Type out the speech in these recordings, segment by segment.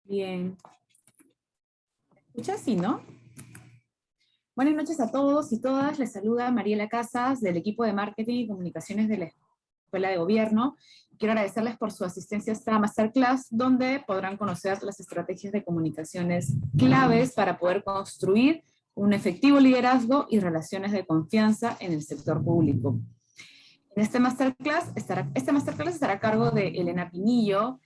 Bien. ¿Escuchas? Sí, ¿no? Buenas noches a todos y todas. Les saluda Mariela Casas del equipo de Marketing y Comunicaciones de la Escuela de Gobierno. Quiero agradecerles por su asistencia a esta masterclass, donde podrán conocer las estrategias de comunicaciones claves para poder construir un efectivo liderazgo y relaciones de confianza en el sector público. En esta masterclass estará a cargo de Elena Pinillo,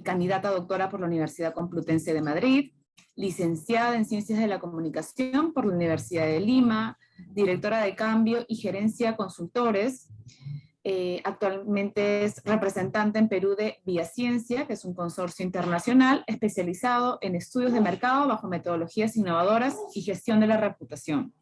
candidata a doctora por la Universidad Complutense de Madrid, licenciada en Ciencias de la Comunicación por la Universidad de Lima, directora de Cambio y Gerencia Consultores. Actualmente es representante en Perú de Vía Ciencia, que es un consorcio internacional especializado en estudios de mercado bajo metodologías innovadoras y gestión de la reputación.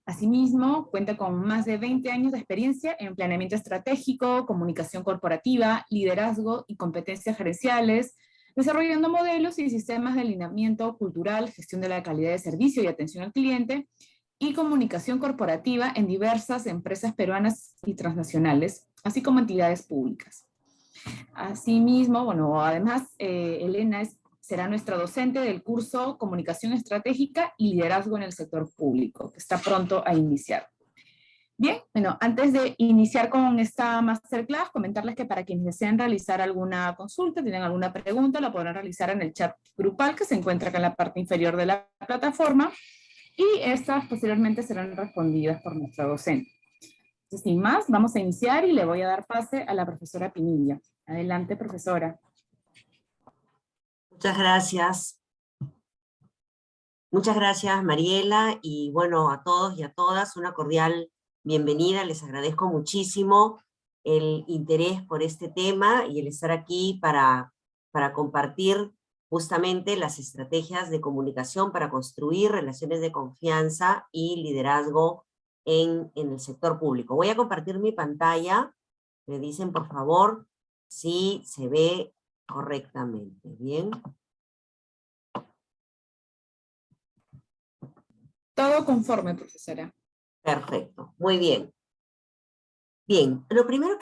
Asimismo, cuenta con más de 20 años de experiencia en planeamiento estratégico, comunicación corporativa, liderazgo y competencias gerenciales, desarrollando modelos y sistemas de alineamiento cultural, gestión de la calidad de servicio y atención al cliente, y comunicación corporativa en diversas empresas peruanas y transnacionales, así como entidades públicas. Asimismo, además, Elena será nuestra docente del curso Comunicación Estratégica y Liderazgo en el Sector Público, que está pronto a iniciar. Bien, antes de iniciar con esta masterclass, comentarles que para quienes deseen realizar alguna consulta, tienen alguna pregunta, la podrán realizar en el chat grupal que se encuentra acá en la parte inferior de la plataforma, y estas posteriormente serán respondidas por nuestra docente. Entonces, sin más, vamos a iniciar y le voy a dar pase a la profesora Pinilla. Adelante, profesora. Muchas gracias. Muchas gracias, Mariela, y bueno, a todos y a todas, una cordial bienvenida. Les agradezco muchísimo el interés por este tema y el estar aquí para compartir justamente las estrategias de comunicación para construir relaciones de confianza y liderazgo en el sector público. Voy a compartir mi pantalla. Me dicen, por favor, si se ve correctamente. Bien. Todo conforme, profesora. Perfecto, muy bien. Bien, lo primero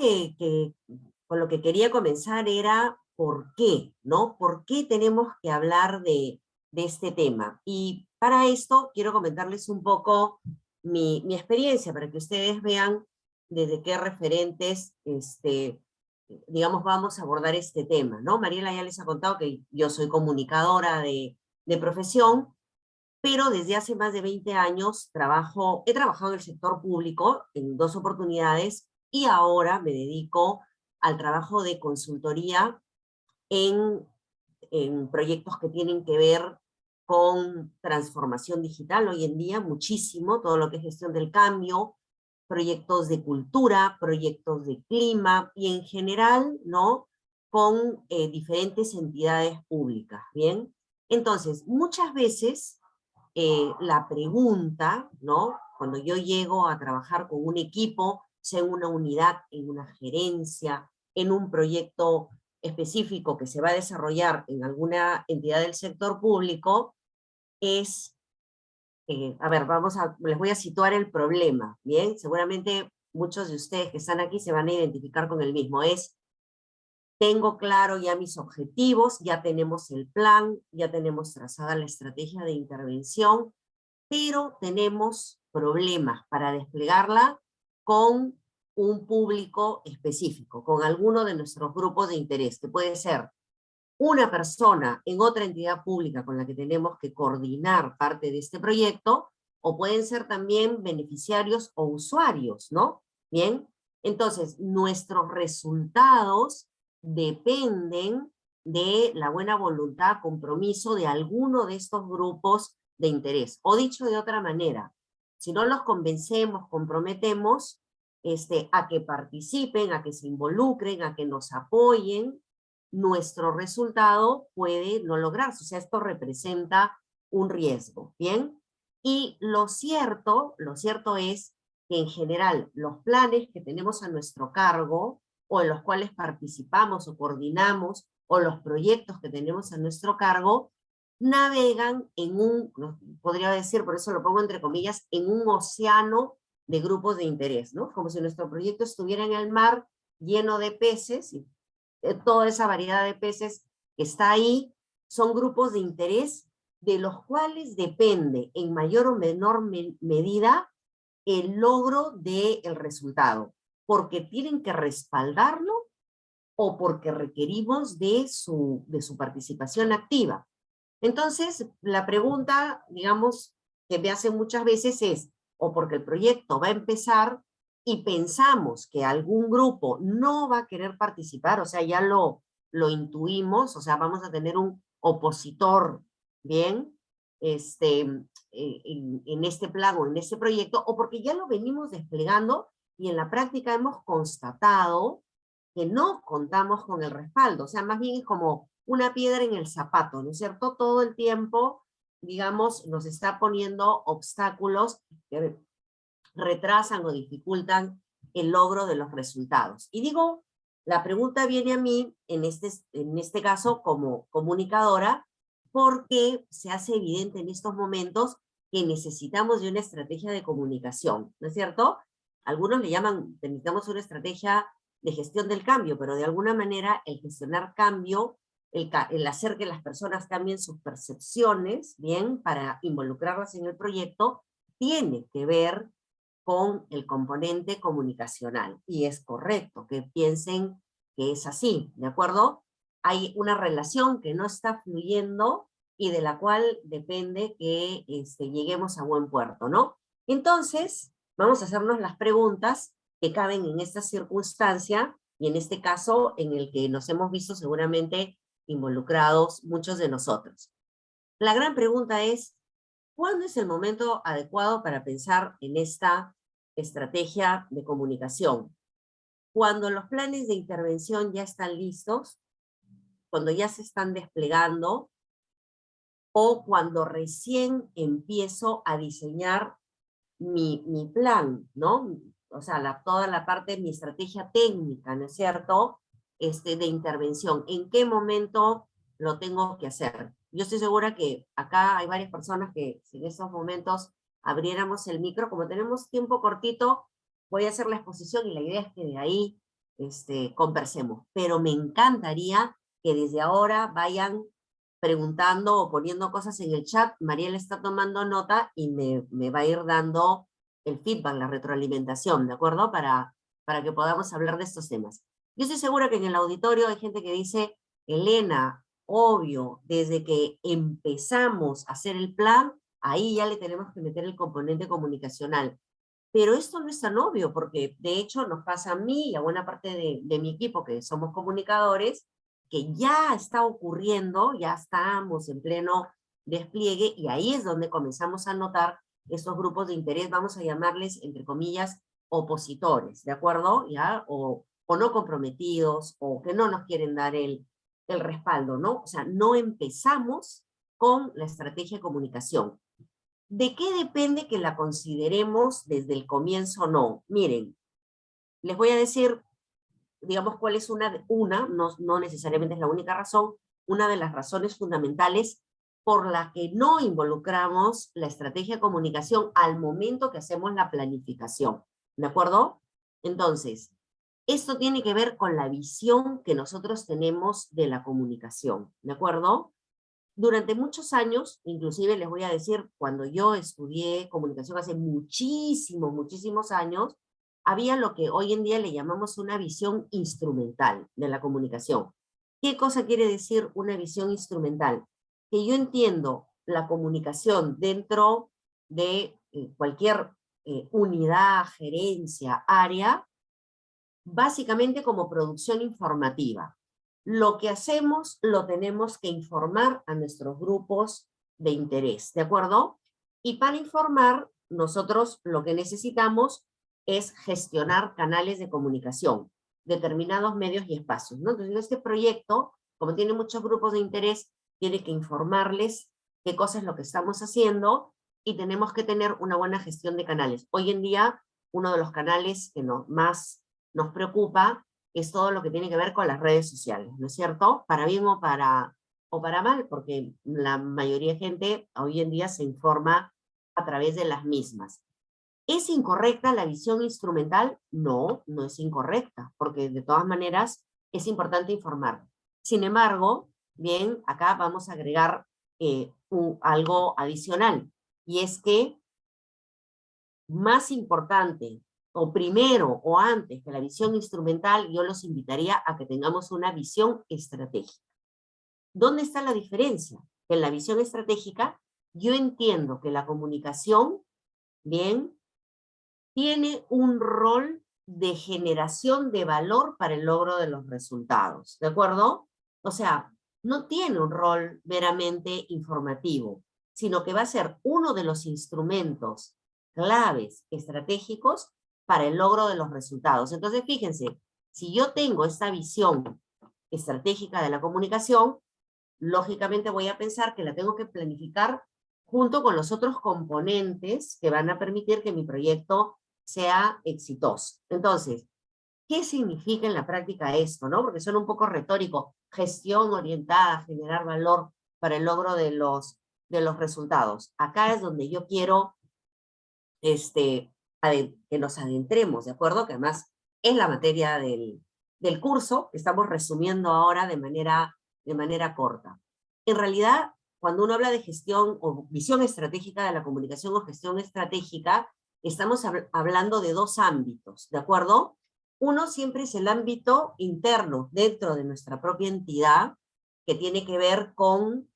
con lo que quería comenzar era por qué, ¿no? ¿Por qué tenemos que hablar de este tema? Y para esto quiero comentarles un poco mi experiencia, para que ustedes vean desde qué referentes, digamos, vamos a abordar este tema, ¿no? Mariela ya les ha contado que yo soy comunicadora de profesión, pero desde hace más de 20 años he trabajado en el sector público en 2 oportunidades y ahora me dedico al trabajo de consultoría en proyectos que tienen que ver con transformación digital hoy en día, muchísimo, todo lo que es gestión del cambio, proyectos de cultura, proyectos de clima y en general, ¿no? Con diferentes entidades públicas, ¿bien? Entonces, muchas veces la pregunta, ¿no? Cuando yo llego a trabajar con un equipo, sea en una unidad, en una gerencia, en un proyecto específico que se va a desarrollar en alguna entidad del sector público, es, les voy a situar el problema, ¿bien? Seguramente muchos de ustedes que están aquí se van a identificar con el mismo, tengo claro ya mis objetivos, ya tenemos el plan, ya tenemos trazada la estrategia de intervención, pero tenemos problemas para desplegarla con un público específico, con alguno de nuestros grupos de interés, que puede ser una persona en otra entidad pública con la que tenemos que coordinar parte de este proyecto, o pueden ser también beneficiarios o usuarios, ¿no? Bien, entonces nuestros resultados dependen de la buena voluntad, compromiso de alguno de estos grupos de interés. O dicho de otra manera, si no los convencemos, comprometemos a que participen, a que se involucren, a que nos apoyen, nuestro resultado puede no lograrse. O sea, esto representa un riesgo, ¿bien? Y lo cierto es que en general los planes que tenemos a nuestro cargo, o en los cuales participamos o coordinamos, o los proyectos que tenemos a nuestro cargo, navegan en podría decir, por eso lo pongo entre comillas, en un océano de grupos de interés, ¿no? Como si nuestro proyecto estuviera en el mar lleno de peces, y toda esa variedad de peces que está ahí son grupos de interés de los cuales depende en mayor o menor medida el logro del resultado, porque tienen que respaldarlo o porque requerimos de su participación activa. Entonces, la pregunta, digamos, que me hacen muchas veces es, o porque el proyecto va a empezar y pensamos que algún grupo no va a querer participar, o sea, ya lo intuimos, o sea, vamos a tener un opositor, ¿bien? En este plan o en este proyecto, o porque ya lo venimos desplegando y en la práctica hemos constatado que no contamos con el respaldo, o sea, más bien es como una piedra en el zapato, ¿no es cierto? Todo el tiempo, digamos, nos está poniendo obstáculos que retrasan o dificultan el logro de los resultados. Y digo, la pregunta viene a mí, en este caso, como comunicadora, porque se hace evidente en estos momentos que necesitamos de una estrategia de comunicación, ¿no es cierto? Algunos le llaman, necesitamos una estrategia de gestión del cambio, pero de alguna manera el gestionar cambio, el hacer que las personas cambien sus percepciones, bien, para involucrarlas en el proyecto, tiene que ver con el componente comunicacional. Y es correcto que piensen que es así, ¿de acuerdo? Hay una relación que no está fluyendo y de la cual depende que lleguemos a buen puerto, ¿no? Entonces, vamos a hacernos las preguntas que caben en esta circunstancia y en este caso en el que nos hemos visto seguramente involucrados muchos de nosotros. La gran pregunta es, ¿cuándo es el momento adecuado para pensar en esta estrategia de comunicación? Cuando los planes de intervención ya están listos, cuando ya se están desplegando, o cuando recién empiezo a diseñar mi plan, ¿no? O sea, toda la parte de mi estrategia técnica, ¿no es cierto? De intervención. ¿En qué momento lo tengo que hacer? Yo estoy segura que acá hay varias personas que si en estos momentos abriéramos el micro, como tenemos tiempo cortito, voy a hacer la exposición y la idea es que de ahí conversemos. Pero me encantaría que desde ahora vayan preguntando o poniendo cosas en el chat. Mariela está tomando nota y me va a ir dando el feedback, la retroalimentación, ¿de acuerdo? Para que podamos hablar de estos temas. Yo estoy segura que en el auditorio hay gente que dice, Elena, obvio, desde que empezamos a hacer el plan, ahí ya le tenemos que meter el componente comunicacional. Pero esto no es tan obvio, porque de hecho nos pasa a mí y a buena parte de mi equipo, que somos comunicadores, que ya está ocurriendo, ya estamos en pleno despliegue, y ahí es donde comenzamos a notar estos grupos de interés, vamos a llamarles, entre comillas, opositores, ¿de acuerdo? ¿Ya? O no comprometidos, o que no nos quieren dar el respaldo, ¿no? O sea, no empezamos con la estrategia de comunicación. ¿De qué depende que la consideremos desde el comienzo o no? Miren, les voy a decir, digamos, cuál es no necesariamente es la única razón, una de las razones fundamentales por la que no involucramos la estrategia de comunicación al momento que hacemos la planificación, ¿de acuerdo? Entonces, esto tiene que ver con la visión que nosotros tenemos de la comunicación, ¿de acuerdo? Durante muchos años, inclusive les voy a decir, cuando yo estudié comunicación hace muchísimos años, había lo que hoy en día le llamamos una visión instrumental de la comunicación. ¿Qué cosa quiere decir una visión instrumental? Que yo entiendo la comunicación dentro de cualquier unidad, gerencia, área, básicamente como producción informativa. Lo que hacemos lo tenemos que informar a nuestros grupos de interés, ¿de acuerdo? Y para informar, nosotros lo que necesitamos es gestionar canales de comunicación, determinados medios y espacios, ¿no? Entonces, este proyecto, como tiene muchos grupos de interés, tiene que informarles qué cosa es lo que estamos haciendo y tenemos que tener una buena gestión de canales. Hoy en día, uno de los canales que más nos preocupa es todo lo que tiene que ver con las redes sociales, ¿no es cierto? Para bien o para mal, porque la mayoría de gente hoy en día se informa a través de las mismas. ¿Es incorrecta la visión instrumental? No, no es incorrecta, porque de todas maneras es importante informar. Sin embargo, bien, acá vamos a agregar algo adicional, y es que más importante, o primero o antes que la visión instrumental, yo los invitaría a que tengamos una visión estratégica. ¿Dónde está la diferencia? Que en la visión estratégica yo entiendo que la comunicación, bien, tiene un rol de generación de valor para el logro de los resultados, ¿de acuerdo? O sea, no tiene un rol meramente informativo, sino que va a ser uno de los instrumentos claves estratégicos para el logro de los resultados. Entonces, fíjense, si yo tengo esta visión estratégica de la comunicación, lógicamente voy a pensar que la tengo que planificar junto con los otros componentes que van a permitir que mi proyecto sea exitoso. Entonces, ¿qué significa en la práctica esto, no? Porque suena un poco retórico. Gestión orientada a generar valor para el logro de los resultados. Acá es donde yo quiero que nos adentremos, ¿de acuerdo? Que además es la materia del curso que estamos resumiendo ahora de manera corta. En realidad, cuando uno habla de gestión o visión estratégica de la comunicación o gestión estratégica, estamos hablando de dos ámbitos, ¿de acuerdo? Uno siempre es el ámbito interno dentro de nuestra propia entidad, que tiene que ver con,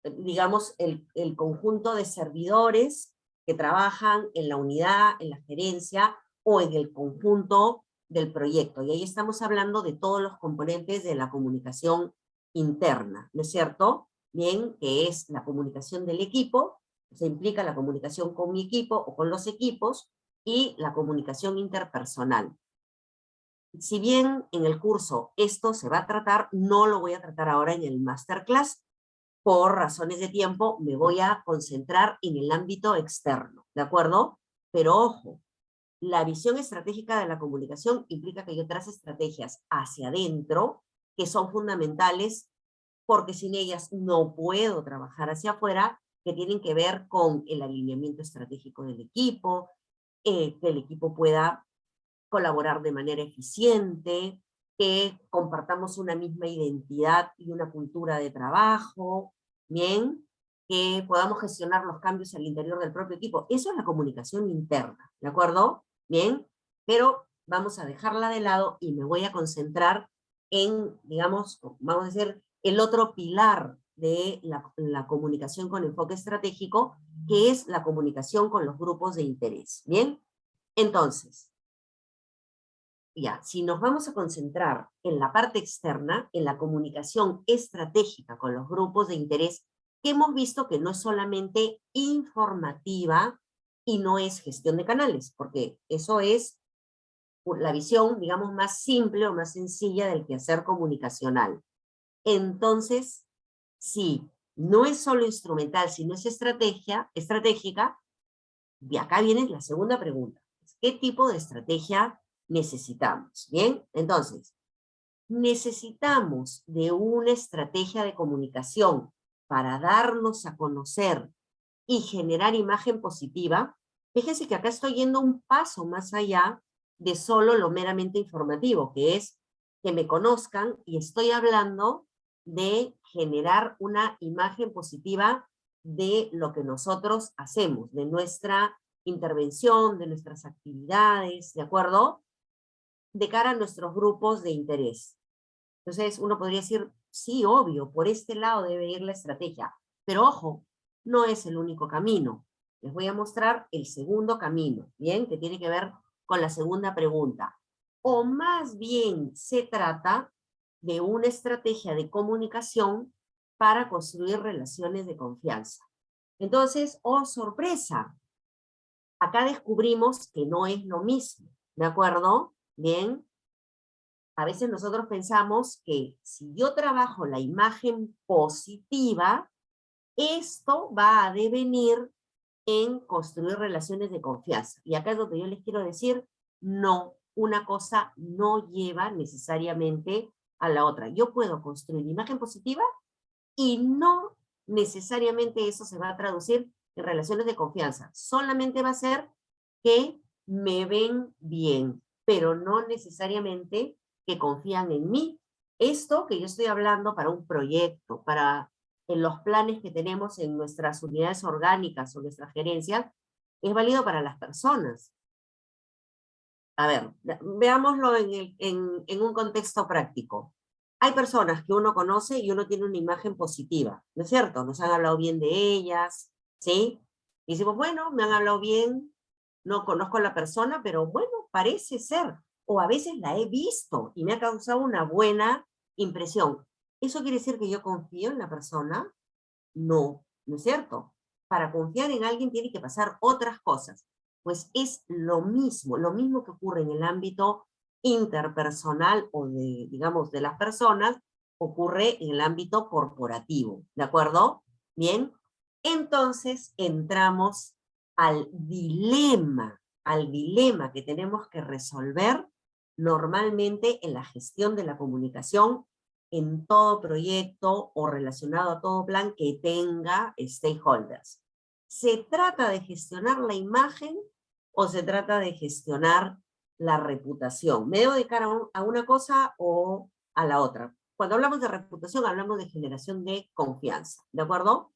digamos, el conjunto de servidores que trabajan en la unidad, en la gerencia o en el conjunto del proyecto. Y ahí estamos hablando de todos los componentes de la comunicación interna, ¿no es cierto? Bien, que es la comunicación del equipo, se implica la comunicación con mi equipo o con los equipos, y la comunicación interpersonal. Si bien en el curso esto se va a tratar, no lo voy a tratar ahora en el masterclass. Por razones de tiempo me voy a concentrar en el ámbito externo, ¿de acuerdo? Pero ojo, la visión estratégica de la comunicación implica que yo trace estrategias hacia adentro que son fundamentales, porque sin ellas no puedo trabajar hacia afuera, que tienen que ver con el alineamiento estratégico del equipo, que el equipo pueda colaborar de manera eficiente, que compartamos una misma identidad y una cultura de trabajo, bien, que podamos gestionar los cambios al interior del propio equipo. Eso es la comunicación interna, ¿de acuerdo? Bien, pero vamos a dejarla de lado y me voy a concentrar en, digamos, vamos a decir, el otro pilar de la comunicación con enfoque estratégico, que es la comunicación con los grupos de interés, ¿bien? Entonces, ya, si nos vamos a concentrar en la parte externa, en la comunicación estratégica con los grupos de interés, que hemos visto que no es solamente informativa y no es gestión de canales, porque eso es la visión, digamos, más simple o más sencilla del quehacer comunicacional. Entonces, si no es solo instrumental, sino es estratégica, y acá viene la segunda pregunta. ¿Qué tipo de estrategia necesitamos? Bien, entonces, necesitamos de una estrategia de comunicación para darnos a conocer y generar imagen positiva. Fíjense que acá estoy yendo un paso más allá de solo lo meramente informativo, que es que me conozcan, y estoy hablando de generar una imagen positiva de lo que nosotros hacemos, de nuestra intervención, de nuestras actividades, ¿de acuerdo? De cara a nuestros grupos de interés. Entonces uno podría decir, sí, obvio, por este lado debe ir la estrategia, pero ojo, no es el único camino. Les voy a mostrar el segundo camino, ¿bien? Que tiene que ver con la segunda pregunta. O más bien se trata de una estrategia de comunicación para construir relaciones de confianza. Entonces, oh sorpresa, acá descubrimos que no es lo mismo, ¿de acuerdo? Bien, a veces nosotros pensamos que si yo trabajo la imagen positiva, esto va a devenir en construir relaciones de confianza. Y acá es donde yo les quiero decir, no, una cosa no lleva necesariamente a la otra. Yo puedo construir imagen positiva y no necesariamente eso se va a traducir en relaciones de confianza. Solamente va a ser que me ven bien, pero no necesariamente que confían en mí Esto que yo estoy hablando para un proyecto, para en los planes que tenemos en nuestras unidades orgánicas o nuestras gerencias, es válido para las personas. A ver, veámoslo en un contexto práctico. Hay personas que uno conoce y uno tiene una imagen positiva, ¿no es cierto? Nos han hablado bien de ellas, ¿sí? Y decimos, bueno, me han hablado bien, no conozco a la persona, pero bueno, parece ser. O a veces la he visto y me ha causado una buena impresión. ¿Eso quiere decir que yo confío en la persona? No, ¿no es cierto? Para confiar en alguien tiene que pasar otras cosas. Pues es lo mismo que ocurre en el ámbito interpersonal o de, digamos, de las personas, ocurre en el ámbito corporativo, ¿de acuerdo? Bien, entonces entramos al dilema que tenemos que resolver normalmente en la gestión de la comunicación en todo proyecto o relacionado a todo plan que tenga stakeholders. ¿Se trata de gestionar la imagen o se trata de gestionar la reputación? ¿Me debo dedicar a una cosa o a la otra? Cuando hablamos de reputación, hablamos de generación de confianza, ¿de acuerdo?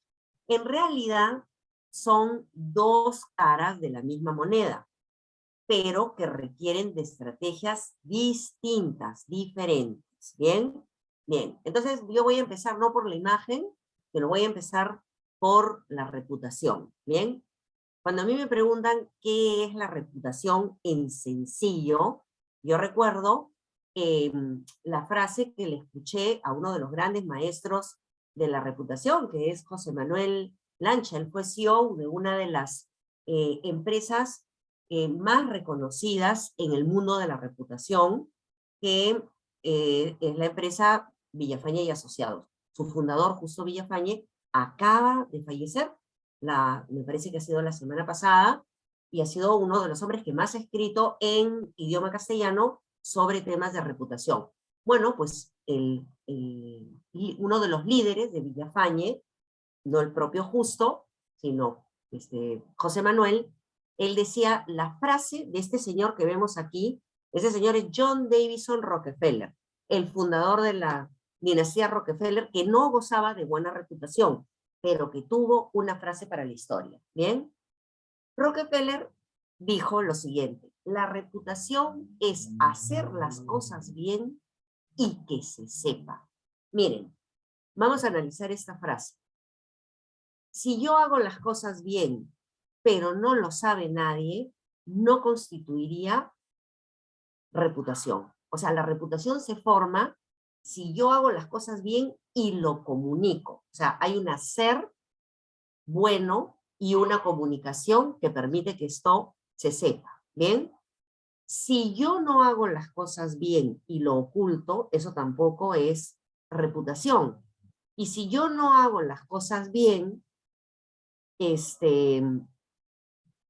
En realidad, son dos caras de la misma moneda, pero que requieren de estrategias distintas, diferentes, ¿bien? Bien, entonces yo voy a empezar no por la imagen, pero voy a empezar por la reputación, ¿bien? Cuando a mí me preguntan qué es la reputación en sencillo, yo recuerdo la frase que le escuché a uno de los grandes maestros de la reputación, que es José Manuel Lancha. Él fue CEO de una de las empresas más reconocidas en el mundo de la reputación, que es la empresa Villafañe y Asociados. Su fundador, Justo Villafañe, acaba de fallecer, me parece que ha sido la semana pasada, y ha sido uno de los hombres que más ha escrito en idioma castellano sobre temas de reputación. Bueno, pues uno de los líderes de Villafañe, no el propio Justo, sino José Manuel, él decía la frase de este señor que vemos aquí. Ese señor es John Davison Rockefeller, el fundador de la dinastía Rockefeller, que no gozaba de buena reputación, pero que tuvo una frase para la historia. ¿Bien? Rockefeller dijo lo siguiente: la reputación es hacer las cosas bien y que se sepa. Miren, vamos a analizar esta frase. Si yo hago las cosas bien, pero no lo sabe nadie, no constituiría reputación. O sea, la reputación se forma si yo hago las cosas bien y lo comunico. O sea, hay un hacer bueno y una comunicación que permite que esto se sepa. ¿Bien? Si yo no hago las cosas bien y lo oculto, eso tampoco es reputación. Y si yo no hago las cosas bien,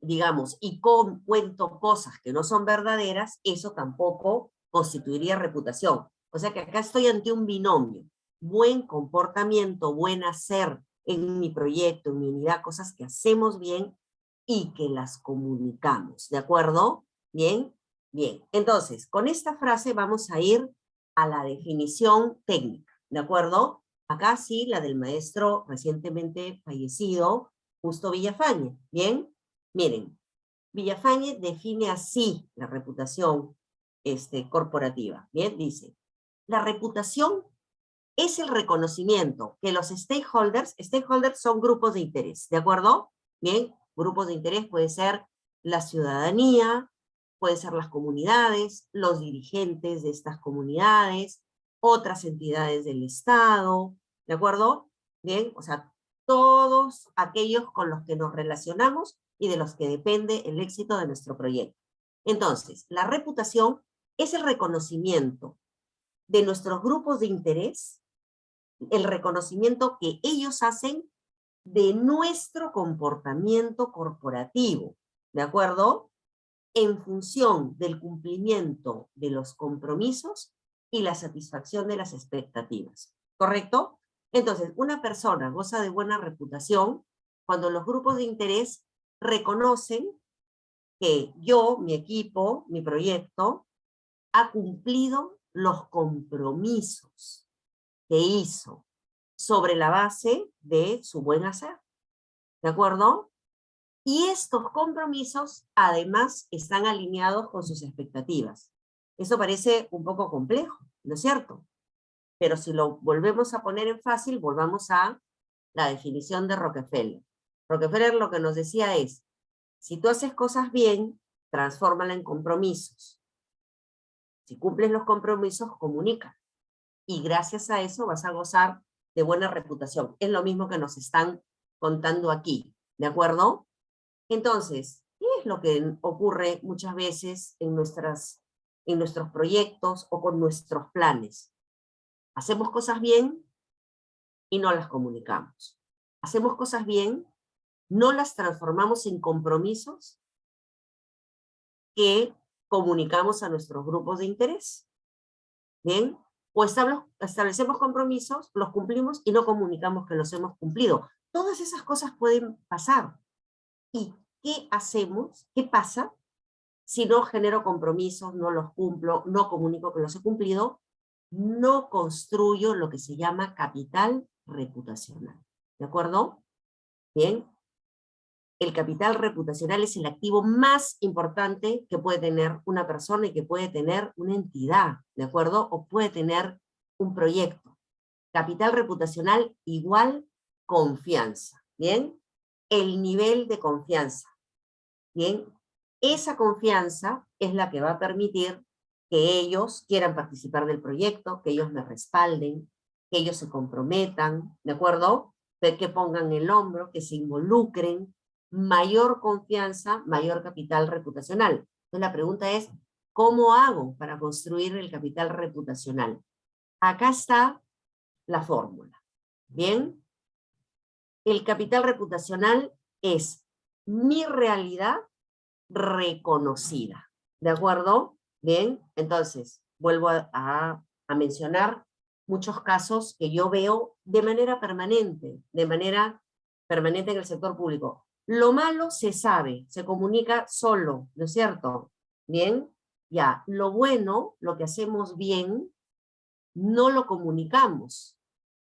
digamos, y cuento cosas que no son verdaderas, eso tampoco constituiría reputación. O sea que acá estoy ante un binomio. Buen comportamiento, buen hacer en mi proyecto, en mi unidad, cosas que hacemos bien y que las comunicamos. ¿De acuerdo? ¿Bien? Bien. Entonces, con esta frase vamos a ir a la definición técnica. ¿De acuerdo? Acá sí, la del maestro recientemente fallecido, Justo Villafañe. ¿Bien? Miren, Villafañe define así la reputación corporativa. Bien, dice, la reputación es el reconocimiento que los stakeholders son grupos de interés, ¿de acuerdo? Bien, grupos de interés puede ser la ciudadanía, puede ser las comunidades, los dirigentes de estas comunidades, otras entidades del Estado, ¿de acuerdo? Bien, o sea, todos aquellos con los que nos relacionamos y de los que depende el éxito de nuestro proyecto. Entonces, la reputación es el reconocimiento de nuestros grupos de interés, el reconocimiento que ellos hacen de nuestro comportamiento corporativo, ¿de acuerdo? En función del cumplimiento de los compromisos y la satisfacción de las expectativas, ¿correcto? Entonces, una persona goza de buena reputación cuando los grupos de interés reconocen que yo, mi equipo, mi proyecto, ha cumplido los compromisos que hizo sobre la base de su buen hacer. ¿De acuerdo? Y estos compromisos, además, están alineados con sus expectativas. Eso parece un poco complejo, ¿no es cierto? Pero si lo volvemos a poner en fácil, volvamos a la definición de Rockefeller. Rockefeller lo que nos decía es, si tú haces cosas bien, transfórmala en compromisos. Si cumples los compromisos, comunica. Y gracias a eso vas a gozar de buena reputación. Es lo mismo que nos están contando aquí, ¿de acuerdo? Entonces, ¿qué es lo que ocurre muchas veces en nuestros proyectos o con nuestros planes? Hacemos cosas bien y no las comunicamos. Hacemos cosas bien, no las transformamos en compromisos que comunicamos a nuestros grupos de interés. ¿Bien? O establecemos compromisos, los cumplimos y no comunicamos que los hemos cumplido. Todas esas cosas pueden pasar. ¿Y qué hacemos? ¿Qué pasa si no genero compromisos, no los cumplo, no comunico que los he cumplido? No construyo lo que se llama capital reputacional. ¿De acuerdo? Bien. El capital reputacional es el activo más importante que puede tener una persona y que puede tener una entidad, ¿de acuerdo? O puede tener un proyecto. Capital reputacional igual confianza, ¿bien? El nivel de confianza, ¿bien? Esa confianza es la que va a permitir que ellos quieran participar del proyecto, que ellos me respalden, que ellos se comprometan, ¿de acuerdo? Que pongan el hombro, que se involucren. Mayor confianza, mayor capital reputacional. Entonces la pregunta es, ¿cómo hago para construir el capital reputacional? Acá está la fórmula. ¿Bien? El capital reputacional es mi realidad reconocida. ¿De acuerdo? Bien, entonces vuelvo a mencionar muchos casos que yo veo de manera permanente en el sector público. Lo malo se sabe, se comunica solo, ¿no es cierto? Bien, ya, lo bueno, lo que hacemos bien, no lo comunicamos,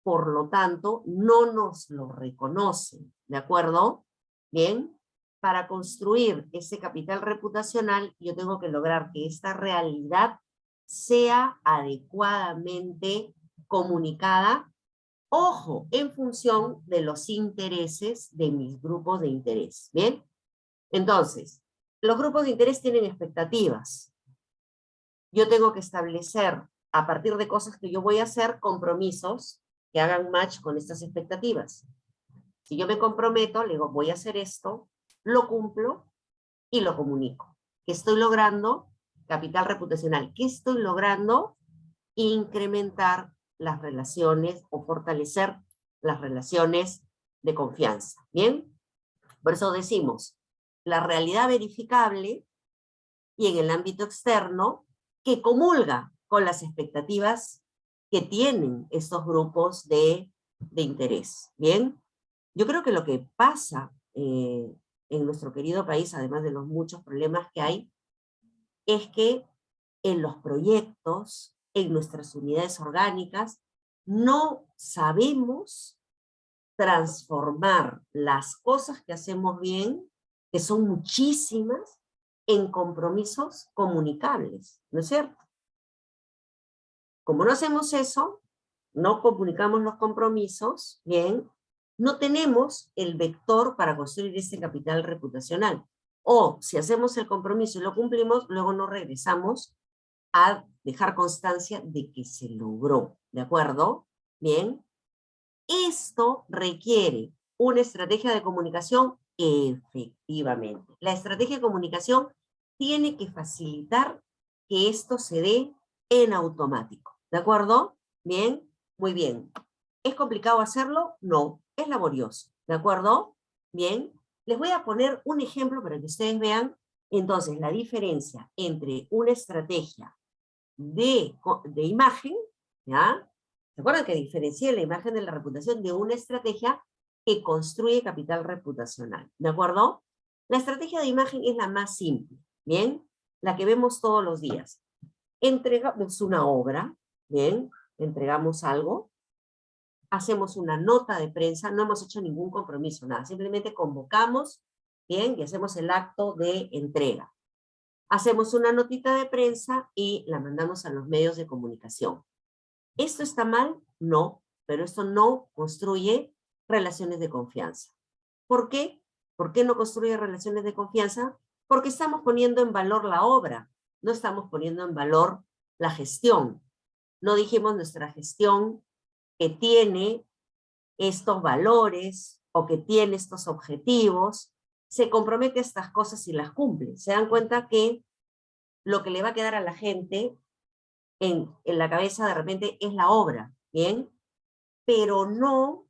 por lo tanto, no nos lo reconocen, ¿de acuerdo? Bien, para construir ese capital reputacional, yo tengo que lograr que esta realidad sea adecuadamente comunicada, ojo, en función de los intereses de mis grupos de interés, ¿bien? Entonces, los grupos de interés tienen expectativas. Yo tengo que establecer, a partir de cosas que yo voy a hacer, compromisos que hagan match con estas expectativas. Si yo me comprometo, le digo, voy a hacer esto, lo cumplo y lo comunico. ¿Qué estoy logrando? Capital reputacional. ¿Qué estoy logrando? Incrementar las relaciones o fortalecer las relaciones de confianza. ¿Bien? Por eso decimos, la realidad verificable y en el ámbito externo que comulga con las expectativas que tienen estos grupos de interés. ¿Bien? Yo creo que lo que pasa en nuestro querido país, además de los muchos problemas que hay, es que en los proyectos, en nuestras unidades orgánicas, no sabemos transformar las cosas que hacemos bien, que son muchísimas, en compromisos comunicables, ¿no es cierto? Como no hacemos eso, no comunicamos los compromisos, bien, no tenemos el vector para construir ese capital reputacional. O si hacemos el compromiso y lo cumplimos, luego no regresamos a dejar constancia de que se logró, ¿de acuerdo? Bien. Esto requiere una estrategia de comunicación efectivamente. La estrategia de comunicación tiene que facilitar que esto se dé en automático, ¿de acuerdo? Bien, muy bien. ¿Es complicado hacerlo? No, es laborioso, ¿de acuerdo? Bien, les voy a poner un ejemplo para que ustedes vean entonces la diferencia entre una estrategia de imagen, ¿ya? ¿Se acuerdan que diferencié la imagen de la reputación de una estrategia que construye capital reputacional? ¿De acuerdo? La estrategia de imagen es la más simple, ¿bien? La que vemos todos los días. entregamos una obra, bien, entregamos algo, hacemos una nota de prensa, no hemos hecho ningún compromiso, nada, simplemente convocamos, bien, y hacemos el acto de entrega. Hacemos una notita de prensa y la mandamos a los medios de comunicación. ¿Esto está mal? No, pero esto no construye relaciones de confianza. ¿Por qué? ¿Por qué no construye relaciones de confianza? Porque estamos poniendo en valor la obra, no estamos poniendo en valor la gestión. No dijimos nuestra gestión que tiene estos valores o que tiene estos objetivos, se compromete a estas cosas y las cumple. Se dan cuenta que lo que le va a quedar a la gente en la cabeza de repente es la obra, ¿bien? Pero no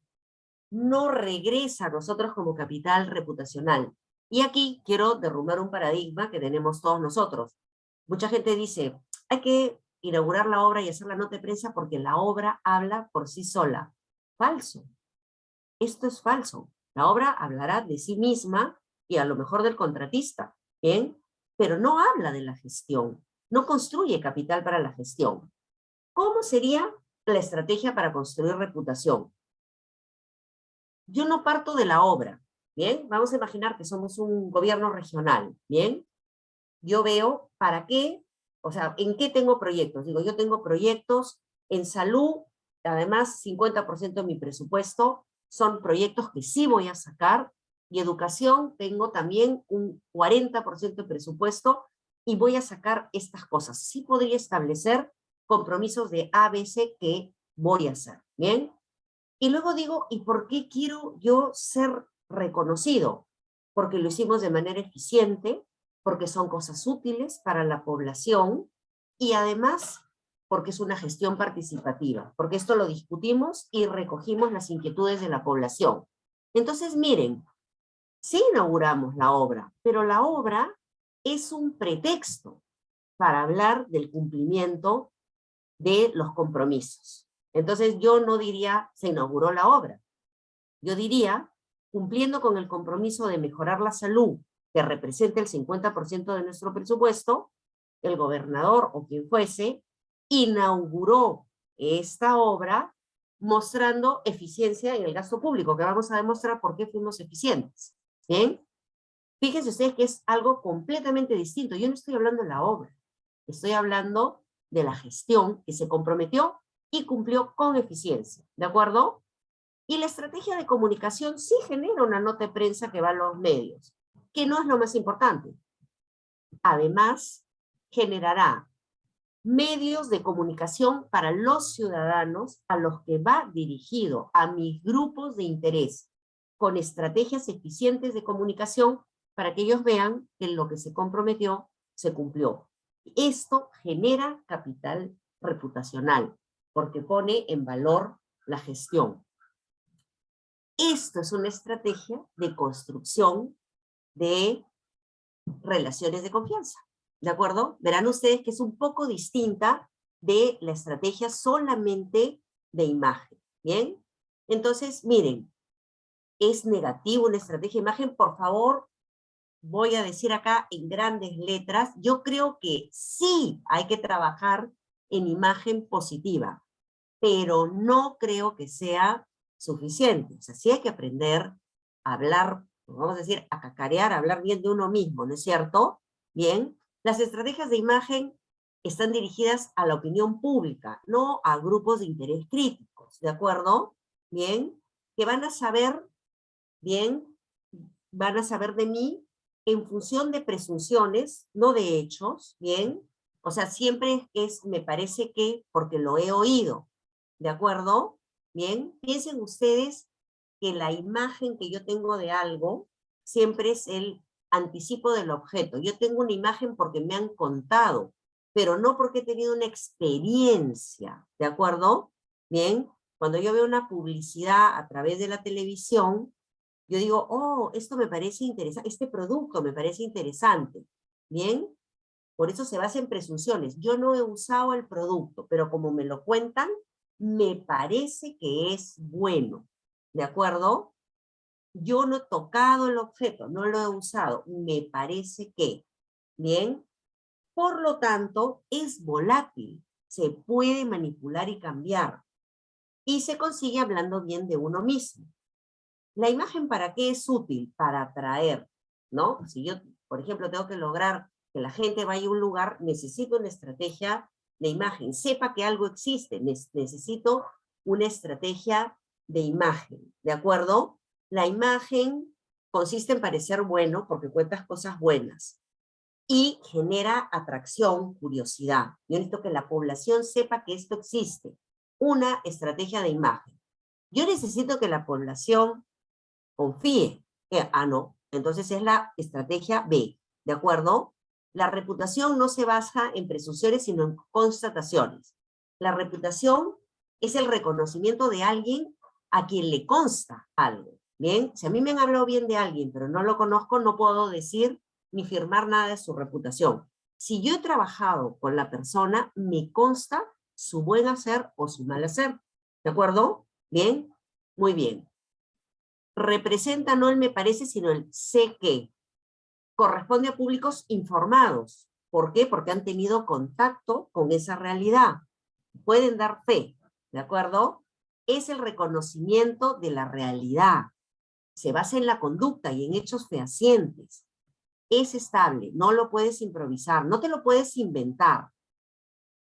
regresa a nosotros como capital reputacional. Y aquí quiero derrumbar un paradigma que tenemos todos nosotros. Mucha gente dice, hay que inaugurar la obra y hacer la nota de prensa porque la obra habla por sí sola. Falso. Esto es falso. La obra hablará de sí misma y a lo mejor del contratista, ¿bien? Pero no habla de la gestión, no construye capital para la gestión. ¿Cómo sería la estrategia para construir reputación? Yo no parto de la obra, ¿bien? Vamos a imaginar que somos un gobierno regional, ¿bien? Yo veo para qué, o sea, en qué tengo proyectos. Digo, yo tengo proyectos en salud, además 50% de mi presupuesto son proyectos que sí voy a sacar, y educación tengo también un 40% de presupuesto y voy a sacar estas cosas. Sí podría establecer compromisos de ABC que voy a hacer, ¿bien? Y luego digo, ¿y por qué quiero yo ser reconocido? Porque lo hicimos de manera eficiente, porque son cosas útiles para la población y además porque es una gestión participativa, porque esto lo discutimos y recogimos las inquietudes de la población. Entonces, miren, sí inauguramos la obra, pero la obra es un pretexto para hablar del cumplimiento de los compromisos. Entonces yo no diría se inauguró la obra. Yo diría, cumpliendo con el compromiso de mejorar la salud, que representa el 50% de nuestro presupuesto, el gobernador o quien fuese, inauguró esta obra mostrando eficiencia en el gasto público, que vamos a demostrar por qué fuimos eficientes. ¿Bien? Fíjense ustedes que es algo completamente distinto. Yo no estoy hablando de la obra, estoy hablando de la gestión que se comprometió y cumplió con eficiencia, ¿de acuerdo? Y la estrategia de comunicación sí genera una nota de prensa que va a los medios, que no es lo más importante. Además, generará medios de comunicación para los ciudadanos a los que va dirigido a mis grupos de interés, con estrategias eficientes de comunicación para que ellos vean que lo que se comprometió se cumplió. Esto genera capital reputacional, porque pone en valor la gestión. Esto es una estrategia de construcción de relaciones de confianza, ¿de acuerdo? Verán ustedes que es un poco distinta de la estrategia solamente de imagen, ¿bien? Entonces, miren, ¿es negativo una estrategia de imagen? Por favor, voy a decir acá en grandes letras, yo creo que sí hay que trabajar en imagen positiva, pero no creo que sea suficiente. O sea, sí hay que aprender a hablar, vamos a decir, a cacarear, a hablar bien de uno mismo, ¿no es cierto? Bien, las estrategias de imagen están dirigidas a la opinión pública, no a grupos de interés críticos, ¿de acuerdo? Bien, que van a saber, bien, van a saber de mí en función de presunciones, no de hechos, ¿bien? O sea, siempre es, me parece que, porque lo he oído, ¿de acuerdo? Bien, piensen ustedes que la imagen que yo tengo de algo siempre es el anticipo del objeto. Yo tengo una imagen porque me han contado, pero no porque he tenido una experiencia, ¿de acuerdo? Bien, cuando yo veo una publicidad a través de la televisión, yo digo, oh, esto me parece interesante, este producto me parece interesante. Bien, por eso se basa en presunciones. Yo no he usado el producto, pero como me lo cuentan, me parece que es bueno. ¿De acuerdo? Yo no he tocado el objeto, no lo he usado. Me parece que. Bien. Por lo tanto, es volátil, se puede manipular y cambiar, y se consigue hablando bien de uno mismo. ¿La imagen para qué es útil? Para atraer, ¿no? Si yo, por ejemplo, tengo que lograr que la gente vaya a un lugar, necesito una estrategia de imagen, sepa que algo existe, necesito una estrategia de imagen, ¿de acuerdo? La imagen consiste en parecer bueno porque cuentas cosas buenas y genera atracción, curiosidad. Yo necesito que la población sepa que esto existe, una estrategia de imagen. Yo necesito que la población confíe. No, entonces es la estrategia B, ¿de acuerdo? La reputación no se basa en presunciones, sino en constataciones. La reputación es el reconocimiento de alguien a quien le consta algo, ¿bien? Si a mí me han hablado bien de alguien, pero no lo conozco, no puedo decir ni firmar nada de su reputación. Si yo he trabajado con la persona, me consta su buen hacer o su mal hacer, ¿de acuerdo? ¿Bien? Muy bien. Representa no el me parece, sino el sé que. Corresponde a públicos informados. ¿Por qué? Porque han tenido contacto con esa realidad. Pueden dar fe, ¿de acuerdo? Es el reconocimiento de la realidad. Se basa en la conducta y en hechos fehacientes. Es estable, no lo puedes improvisar, no te lo puedes inventar.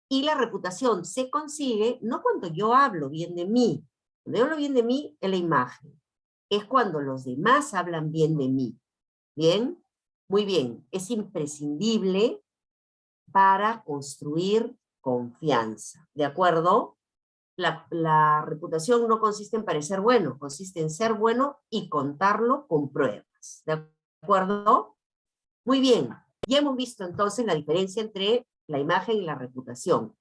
Y la reputación se consigue no cuando yo hablo bien de mí. Cuando yo hablo bien de mí, es la imagen. Es cuando los demás hablan bien de mí. ¿Bien? Muy bien. Es imprescindible para construir confianza. ¿De acuerdo? La reputación no consiste en parecer bueno, consiste en ser bueno y contarlo con pruebas. ¿De acuerdo? Muy bien. Ya hemos visto entonces la diferencia entre la imagen y la reputación.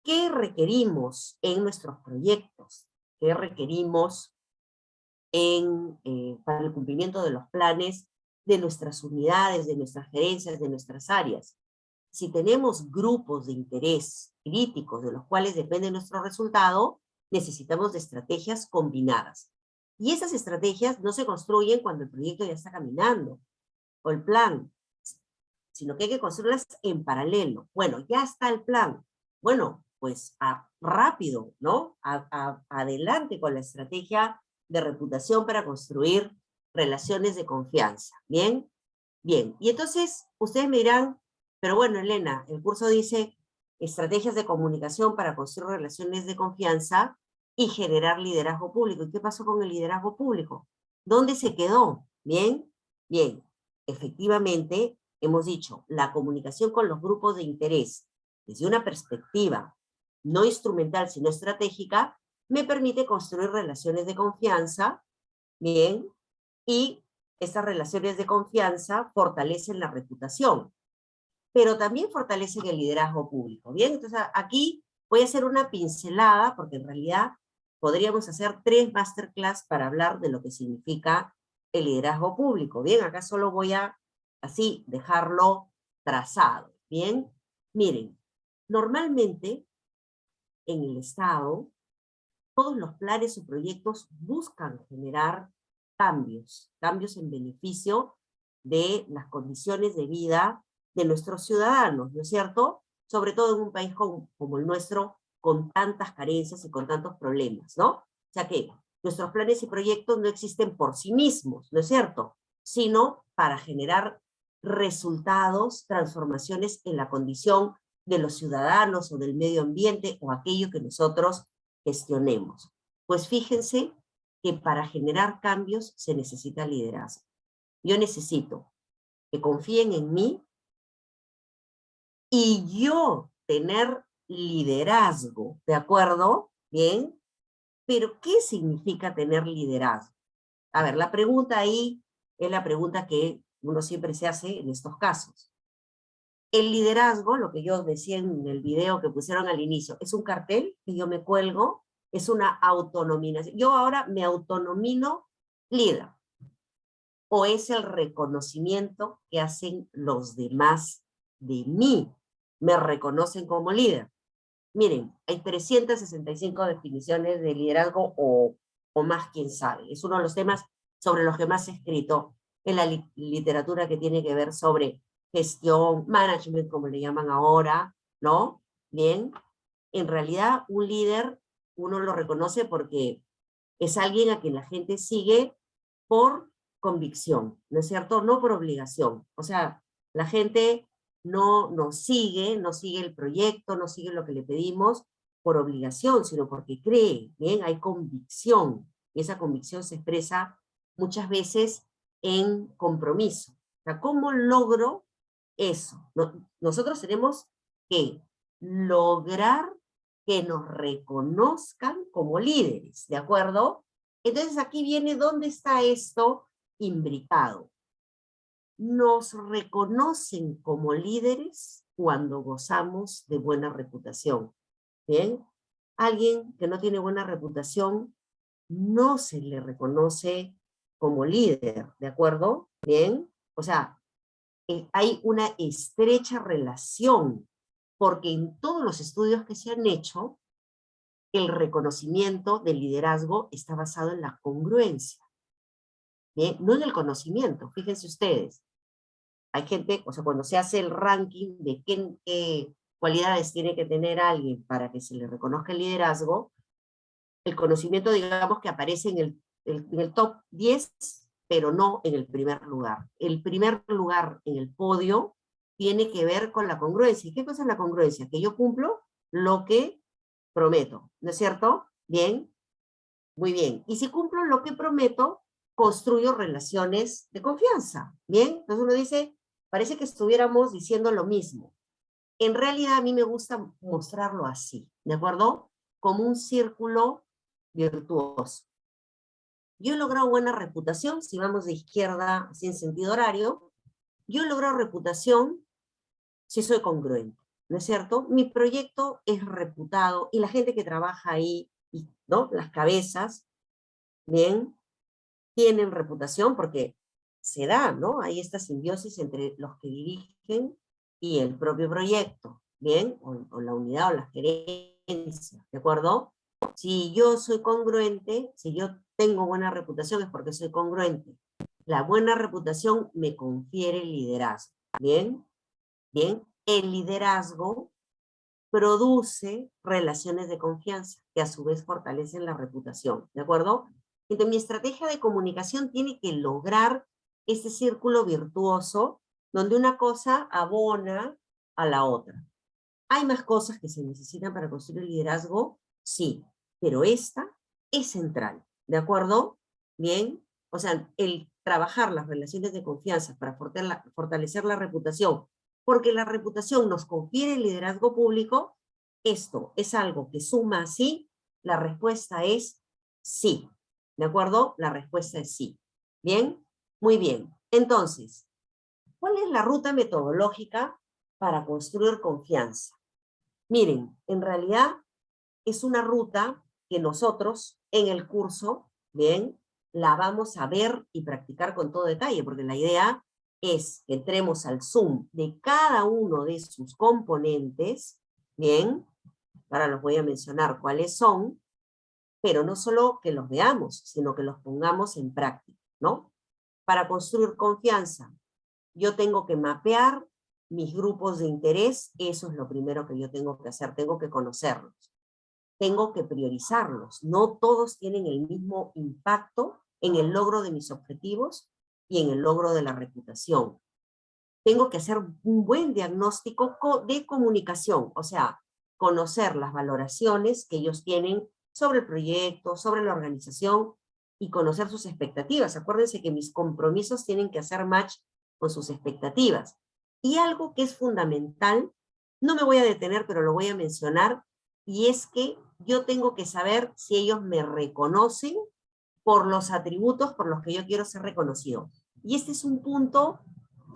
¿Qué requerimos en nuestros proyectos? ¿Qué requerimos para el cumplimiento de los planes de nuestras unidades, de nuestras gerencias, de nuestras áreas? Si tenemos grupos de interés críticos de los cuales depende nuestro resultado, necesitamos de estrategias combinadas. Y esas estrategias no se construyen cuando el proyecto ya está caminando, o el plan, sino que hay que construirlas en paralelo. Bueno, ya está el plan. Bueno, pues rápido, ¿no? Adelante con la estrategia de reputación para construir relaciones de confianza. ¿Bien? Bien. Y entonces, ustedes me dirán, pero bueno, Elena, el curso dice estrategias de comunicación para construir relaciones de confianza y generar liderazgo público. ¿Y qué pasó con el liderazgo público? ¿Dónde se quedó? ¿Bien? Bien. Efectivamente, hemos dicho, la comunicación con los grupos de interés desde una perspectiva no instrumental, sino estratégica, me permite construir relaciones de confianza, bien, y estas relaciones de confianza fortalecen la reputación, pero también fortalecen el liderazgo público, bien. Entonces aquí voy a hacer una pincelada, porque en realidad podríamos hacer 3 masterclass para hablar de lo que significa el liderazgo público, bien. Acá solo voy a, así, dejarlo trazado, bien. Miren, normalmente en el Estado, todos los planes o proyectos buscan generar cambios en beneficio de las condiciones de vida de nuestros ciudadanos, ¿no es cierto? Sobre todo en un país como el nuestro, con tantas carencias y con tantos problemas, ¿no? O sea que nuestros planes y proyectos no existen por sí mismos, ¿no es cierto? Sino para generar resultados, transformaciones en la condición de los ciudadanos o del medio ambiente o aquello que nosotros gestionemos. Pues fíjense que para generar cambios se necesita liderazgo. Yo necesito que confíen en mí y yo tener liderazgo, ¿de acuerdo? Bien, pero ¿qué significa tener liderazgo? A ver, la pregunta ahí es la pregunta que uno siempre se hace en estos casos. El liderazgo, lo que yo decía en el video que pusieron al inicio, es un cartel que yo me cuelgo, es una autonominación. Yo ahora me autonomino líder. ¿O es el reconocimiento que hacen los demás de mí? Me reconocen como líder. Miren, hay 365 definiciones de liderazgo o más, quién sabe. Es uno de los temas sobre los que más he escrito en la literatura que tiene que ver sobre gestión, management, como le llaman ahora, ¿no? Bien, en realidad un líder uno lo reconoce porque es alguien a quien la gente sigue por convicción, ¿no es cierto? No por obligación. O sea, la gente no nos sigue, no sigue el proyecto, no sigue lo que le pedimos por obligación, sino porque cree, ¿bien? Hay convicción. Y esa convicción se expresa muchas veces en compromiso. O sea, ¿cómo logro eso? Nosotros tenemos que lograr que nos reconozcan como líderes, ¿de acuerdo? Entonces aquí viene dónde está esto imbricado. Nos reconocen como líderes cuando gozamos de buena reputación. ¿Bien? Alguien que no tiene buena reputación no se le reconoce como líder, ¿de acuerdo? ¿Bien? O sea, hay una estrecha relación, porque en todos los estudios que se han hecho, el reconocimiento del liderazgo está basado en la congruencia, ¿bien? No en el conocimiento, fíjense ustedes. Hay gente, o sea, cuando se hace el ranking de qué cualidades tiene que tener alguien para que se le reconozca el liderazgo, el conocimiento, digamos, que aparece en el top 10, pero no en el primer lugar. El primer lugar en el podio tiene que ver con la congruencia. ¿Y qué cosa es la congruencia? Que yo cumplo lo que prometo, ¿no es cierto? Bien, muy bien. Y si cumplo lo que prometo, construyo relaciones de confianza, ¿bien? Entonces uno dice, parece que estuviéramos diciendo lo mismo. En realidad a mí me gusta mostrarlo así, ¿de acuerdo? Como un círculo virtuoso. Yo he logrado buena reputación, si vamos de izquierda, así en sentido horario, yo he logrado reputación si soy congruente, ¿no es cierto? Mi proyecto es reputado y la gente que trabaja ahí, ¿no? Las cabezas, bien, tienen reputación porque se da, ¿no? Hay esta simbiosis entre los que dirigen y el propio proyecto, ¿bien? O la unidad o la gerencia, ¿de acuerdo? Si yo soy congruente, si yo tengo buena reputación es porque soy congruente. La buena reputación me confiere liderazgo, ¿bien? Bien, el liderazgo produce relaciones de confianza que a su vez fortalecen la reputación, ¿de acuerdo? Entonces mi estrategia de comunicación tiene que lograr ese círculo virtuoso donde una cosa abona a la otra. ¿Hay más cosas que se necesitan para construir el liderazgo? Sí, pero esta es central, ¿de acuerdo? Bien, o sea, el trabajar las relaciones de confianza para fortalecer la reputación, porque la reputación nos confiere el liderazgo público, esto es algo que suma así, la respuesta es sí, ¿de acuerdo? La respuesta es sí. ¿Bien? Muy bien. Entonces, ¿cuál es la ruta metodológica para construir confianza? Miren, en realidad es una ruta que nosotros en el curso, bien, la vamos a ver y practicar con todo detalle, porque la idea es que entremos al Zoom de cada uno de sus componentes, bien, ahora los voy a mencionar cuáles son, pero no solo que los veamos, sino que los pongamos en práctica, ¿no? Para construir confianza, yo tengo que mapear mis grupos de interés, eso es lo primero que yo tengo que hacer, tengo que conocerlos, tengo que priorizarlos, no todos tienen el mismo impacto en el logro de mis objetivos y en el logro de la reputación. Tengo que hacer un buen diagnóstico de comunicación, o sea, conocer las valoraciones que ellos tienen sobre el proyecto, sobre la organización y conocer sus expectativas. Acuérdense que mis compromisos tienen que hacer match con sus expectativas. Y algo que es fundamental, no me voy a detener, pero lo voy a mencionar, y es que yo tengo que saber si ellos me reconocen por los atributos por los que yo quiero ser reconocido. Y este es un punto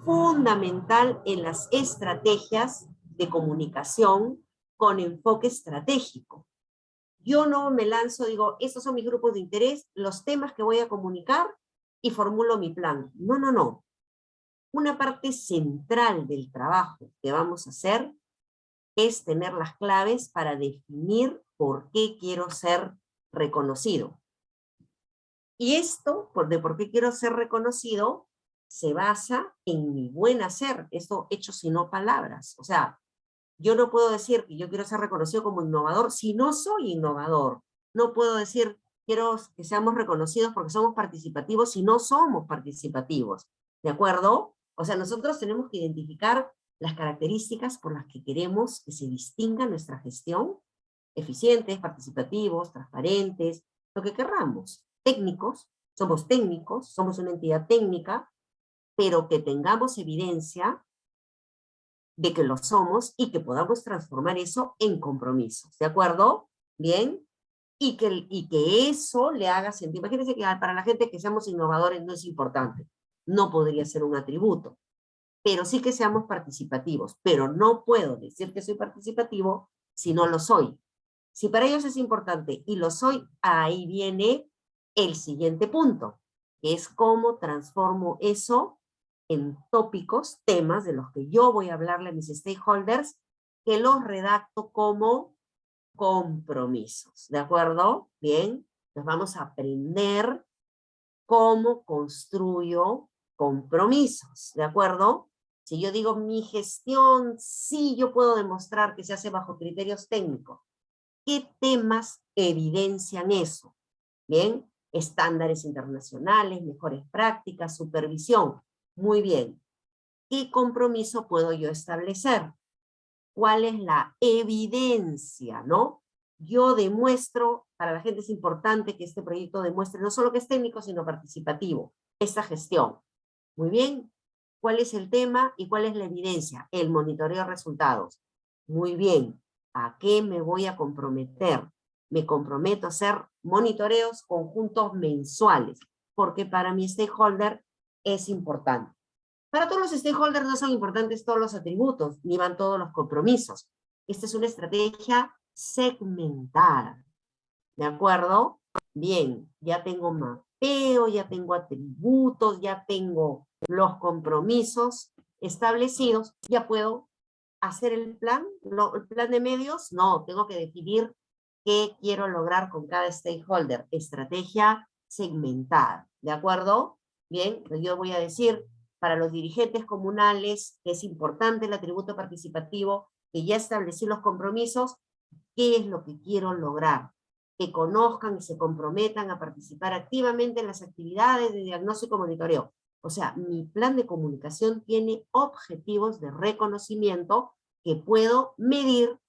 fundamental en las estrategias de comunicación con enfoque estratégico. Yo no me lanzo, digo, estos son mis grupos de interés, los temas que voy a comunicar y formulo mi plan. No, no, no. Una parte central del trabajo que vamos a hacer es tener las claves para definir por qué quiero ser reconocido. Y esto, por qué quiero ser reconocido, se basa en mi buen hacer, esto hechos y no palabras. O sea, yo no puedo decir que yo quiero ser reconocido como innovador si no soy innovador. No puedo decir quiero que seamos reconocidos porque somos participativos si no somos participativos. ¿De acuerdo? O sea, nosotros tenemos que identificar las características por las que queremos que se distinga nuestra gestión, eficientes, participativos, transparentes, lo que querramos. Técnicos, somos una entidad técnica, pero que tengamos evidencia de que lo somos y que podamos transformar eso en compromisos. ¿De acuerdo? Bien. Y que eso le haga sentir. Imagínense que para la gente que seamos innovadores no es importante. No podría ser un atributo. Pero sí que seamos participativos. Pero no puedo decir que soy participativo si no lo soy. Si para ellos es importante y lo soy, ahí viene el siguiente punto, que es cómo transformo eso en tópicos, temas de los que yo voy a hablarle a mis stakeholders, que los redacto como compromisos. ¿De acuerdo? Bien, entonces vamos a aprender cómo construyo compromisos. ¿De acuerdo? Si yo digo mi gestión, sí yo puedo demostrar que se hace bajo criterios técnicos. ¿Qué temas evidencian eso? Bien, estándares internacionales, mejores prácticas, supervisión. Muy bien. ¿Qué compromiso puedo yo establecer? ¿Cuál es la evidencia, no? Yo demuestro, para la gente es importante que este proyecto demuestre no solo que es técnico, sino participativo, esta gestión. Muy bien. ¿Cuál es el tema y cuál es la evidencia? El monitoreo de resultados. Muy bien. ¿A qué me voy a comprometer? Me comprometo a hacer monitoreos conjuntos mensuales, porque para mi stakeholder es importante. Para todos los stakeholders no son importantes todos los atributos, ni van todos los compromisos. Esta es una estrategia segmentada. ¿De acuerdo? Bien, ya tengo mapeo, ya tengo atributos, ya tengo los compromisos establecidos, ya puedo hacer el plan de medios. No, tengo que definir qué quiero lograr con cada stakeholder. Estrategia segmentada. ¿De acuerdo? Bien, yo voy a decir para los dirigentes comunales que es importante el atributo participativo, que ya establecí los compromisos, qué es lo que quiero lograr. Que conozcan y se comprometan a participar activamente en las actividades de diagnóstico y monitoreo. O sea, mi plan de comunicación tiene objetivos de reconocimiento que puedo medir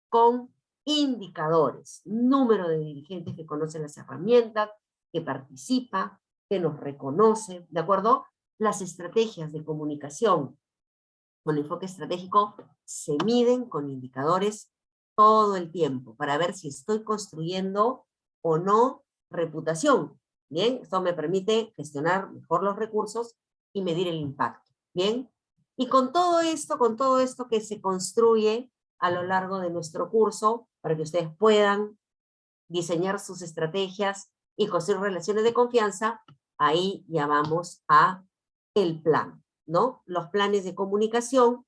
con indicadores. Número de dirigentes que conocen las herramientas, que participa, que nos reconoce, ¿de acuerdo? Las estrategias de comunicación con enfoque estratégico se miden con indicadores todo el tiempo para ver si estoy construyendo o no reputación. Bien, esto me permite gestionar mejor los recursos y medir el impacto. Bien, y con todo esto que se construye a lo largo de nuestro curso, para que ustedes puedan diseñar sus estrategias y construir relaciones de confianza, ahí ya vamos a el plan, ¿no? Los planes de comunicación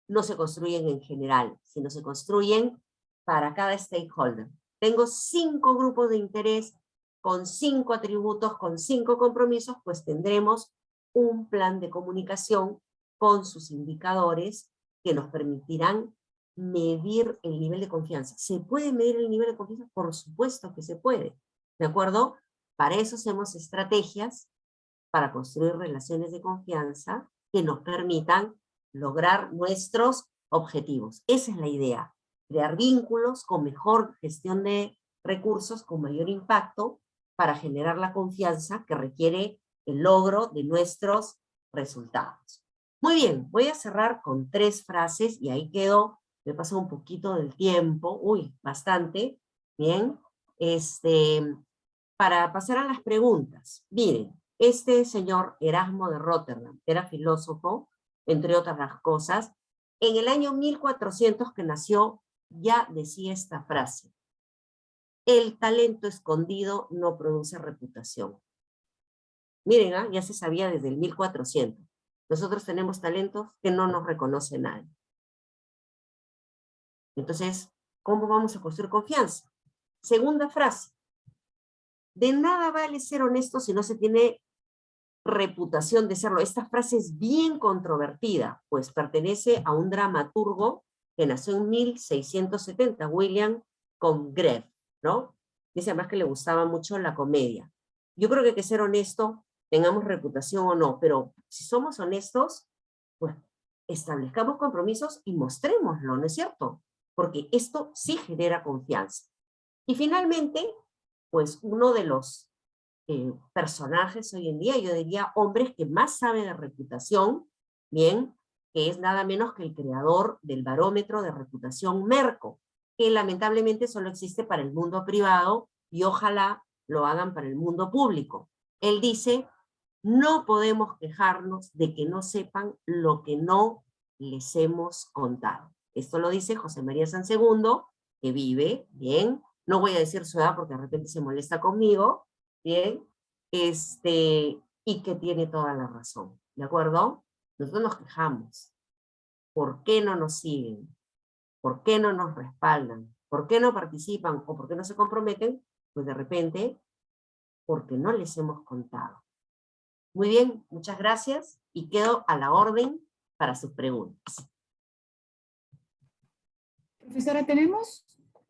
no se construyen en general, sino se construyen para cada stakeholder. Tengo 5 grupos de interés con 5 atributos, con 5 compromisos, pues tendremos un plan de comunicación con sus indicadores que nos permitirán medir el nivel de confianza. ¿Se puede medir el nivel de confianza? Por supuesto que se puede, ¿de acuerdo? Para eso hacemos estrategias para construir relaciones de confianza que nos permitan lograr nuestros objetivos. Esa es la idea, crear vínculos con mejor gestión de recursos, con mayor impacto, para generar la confianza que requiere el logro de nuestros resultados. Muy bien, voy a cerrar con 3 frases y ahí quedo. Me pasó un poquito del tiempo, bastante, bien, para pasar a las preguntas. Miren, este señor Erasmo de Rotterdam era filósofo, entre otras cosas. En el año 1400 que nació, ya decía esta frase: el talento escondido no produce reputación. Miren, ya se sabía desde el 1400. Nosotros tenemos talentos que no nos reconoce nadie. Entonces, ¿cómo vamos a construir confianza? Segunda frase: de nada vale ser honesto si no se tiene reputación de serlo? Esta frase es bien controvertida, pues pertenece a un dramaturgo que nació en 1670, William Congreve, ¿no? Dice además que le gustaba mucho la comedia. Yo creo que hay que ser honesto, tengamos reputación o no, pero si somos honestos, pues establezcamos compromisos y mostrémoslo, ¿no es cierto? Porque esto sí genera confianza. Y finalmente, pues uno de los personajes hoy en día, yo diría hombres que más saben de reputación, bien, que es nada menos que el creador del barómetro de reputación Merco, que lamentablemente solo existe para el mundo privado y ojalá lo hagan para el mundo público. Él dice, no podemos quejarnos de que no sepan lo que no les hemos contado. Esto lo dice José María Sansegundo, que vive, bien, no voy a decir su edad porque de repente se molesta conmigo, bien, y que tiene toda la razón, ¿de acuerdo? Nosotros nos quejamos. ¿Por qué no nos siguen? ¿Por qué no nos respaldan? ¿Por qué no participan? ¿O por qué no se comprometen? Pues de repente, porque no les hemos contado. Muy bien, muchas gracias y quedo a la orden para sus preguntas. Profesora, tenemos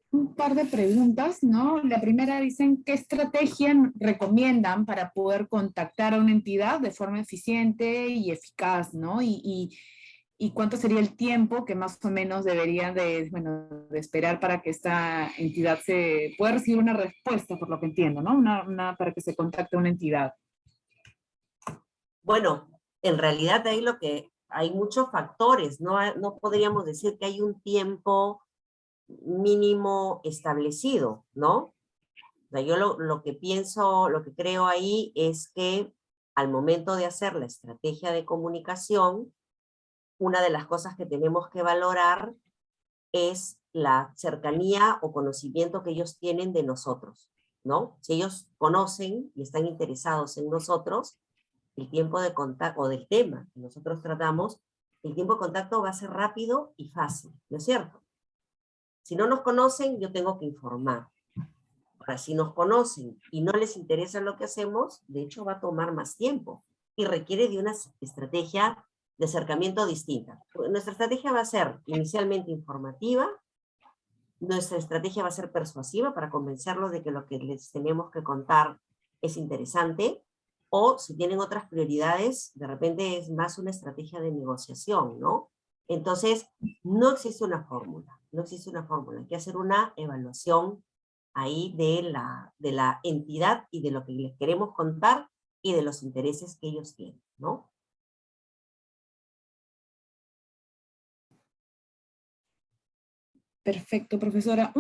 un par de preguntas, ¿no? La primera dicen, ¿qué estrategia recomiendan para poder contactar a una entidad de forma eficiente y eficaz, ¿no? Y cuánto sería el tiempo que más o menos deberían de esperar para que esta entidad pueda recibir una respuesta, por lo que entiendo, ¿no? Para que se contacte a una entidad. Bueno, en realidad ahí hay muchos factores, no podríamos decir que hay un tiempo mínimo establecido, ¿no? O sea, yo lo que pienso, lo que creo ahí es que al momento de hacer la estrategia de comunicación, una de las cosas que tenemos que valorar es la cercanía o conocimiento que ellos tienen de nosotros, ¿no? Si ellos conocen y están interesados en nosotros, el tiempo de contacto, o del tema que nosotros tratamos, el tiempo de contacto va a ser rápido y fácil, ¿no es cierto? Si no nos conocen, yo tengo que informar. Ahora, si nos conocen y no les interesa lo que hacemos, de hecho va a tomar más tiempo y requiere de una estrategia de acercamiento distinta. Nuestra estrategia va a ser inicialmente informativa, nuestra estrategia va a ser persuasiva para convencerlos de que lo que les tenemos que contar es interesante, o si tienen otras prioridades, de repente es más una estrategia de negociación, ¿no? Entonces, no existe una fórmula, no existe una fórmula, hay que hacer una evaluación ahí de la entidad y de lo que les queremos contar y de los intereses que ellos tienen, ¿no? Perfecto, profesora.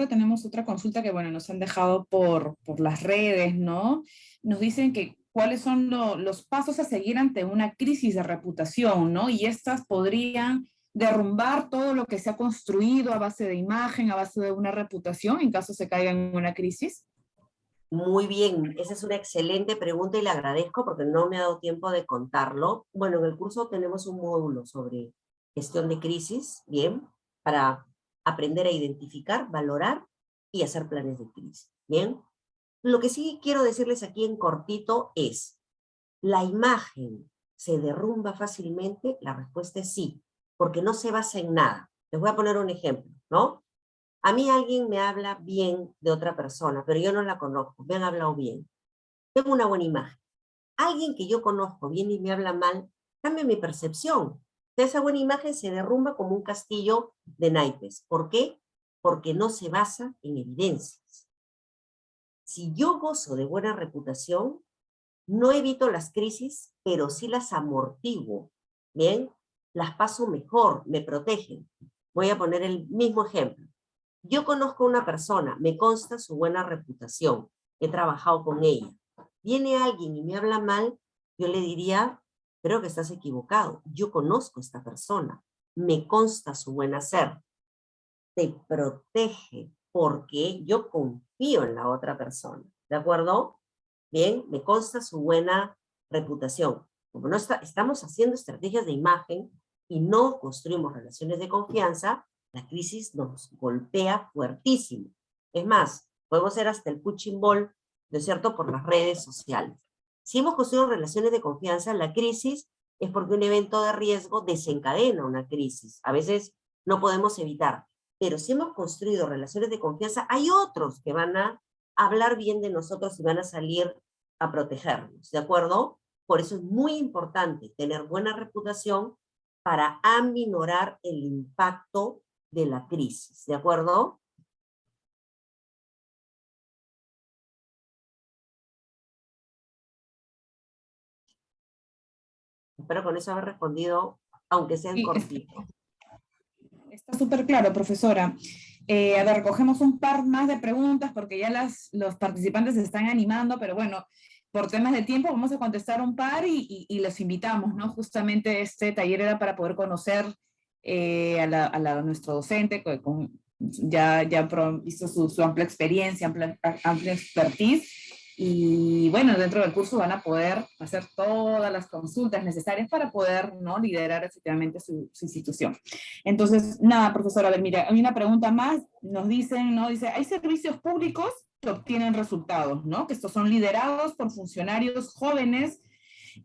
Tenemos otra consulta que, bueno, nos han dejado por las redes, ¿no? Nos dicen que cuáles son los pasos a seguir ante una crisis de reputación, ¿no? Y estas podrían derrumbar todo lo que se ha construido a base de imagen, a base de una reputación, en caso se caiga en una crisis. Muy bien, esa es una excelente pregunta y le agradezco porque no me ha dado tiempo de contarlo. Bueno, en el curso tenemos un módulo sobre gestión de crisis, bien, para aprender a identificar, valorar y hacer planes de crisis, bien. Lo que sí quiero decirles aquí en cortito es, ¿la imagen se derrumba fácilmente? La respuesta es sí, porque no se basa en nada. Les voy a poner un ejemplo, ¿no? A mí alguien me habla bien de otra persona, pero yo no la conozco, me han hablado bien. Tengo una buena imagen. Alguien que yo conozco viene y me habla mal, cambia mi percepción. Esa buena imagen se derrumba como un castillo de naipes. ¿Por qué? Porque no se basa en evidencias. Si yo gozo de buena reputación, no evito las crisis, pero sí las amortiguo. ¿Bien? Las paso mejor, me protegen. Voy a poner el mismo ejemplo. Yo conozco a una persona, me consta su buena reputación, he trabajado con ella. Viene alguien y me habla mal, yo le diría, creo que estás equivocado, yo conozco a esta persona, me consta su buen hacer. Te protege porque yo confío en la otra persona, ¿de acuerdo? Bien, me consta su buena reputación. Como no estamos haciendo estrategias de imagen y no construimos relaciones de confianza, la crisis nos golpea fuertísimo. Es más, podemos ser hasta el punching ball, ¿no es cierto?, por las redes sociales. Si hemos construido relaciones de confianza, la crisis es porque un evento de riesgo desencadena una crisis. A veces no podemos evitar. Pero si hemos construido relaciones de confianza, hay otros que van a hablar bien de nosotros y van a salir a protegernos, ¿de acuerdo? Por eso es muy importante tener buena reputación para aminorar el impacto de la crisis, ¿de acuerdo? Espero con eso haber respondido, aunque sea en Sí, cortito. está súper claro, profesora. A ver, recogemos un par más de preguntas porque ya los participantes se están animando, pero bueno, por temas de tiempo vamos a contestar un par y los invitamos, ¿no? Justamente este taller era para poder conocer a nuestro docente, visto su amplia experiencia, amplia expertise, y bueno, dentro del curso van a poder hacer todas las consultas necesarias para poder, ¿no?, liderar efectivamente su institución. Entonces, nada, profesora, a ver, mira, hay una pregunta más, nos dicen, ¿no? Dice, hay servicios públicos que obtienen resultados, ¿no? Que estos son liderados por funcionarios jóvenes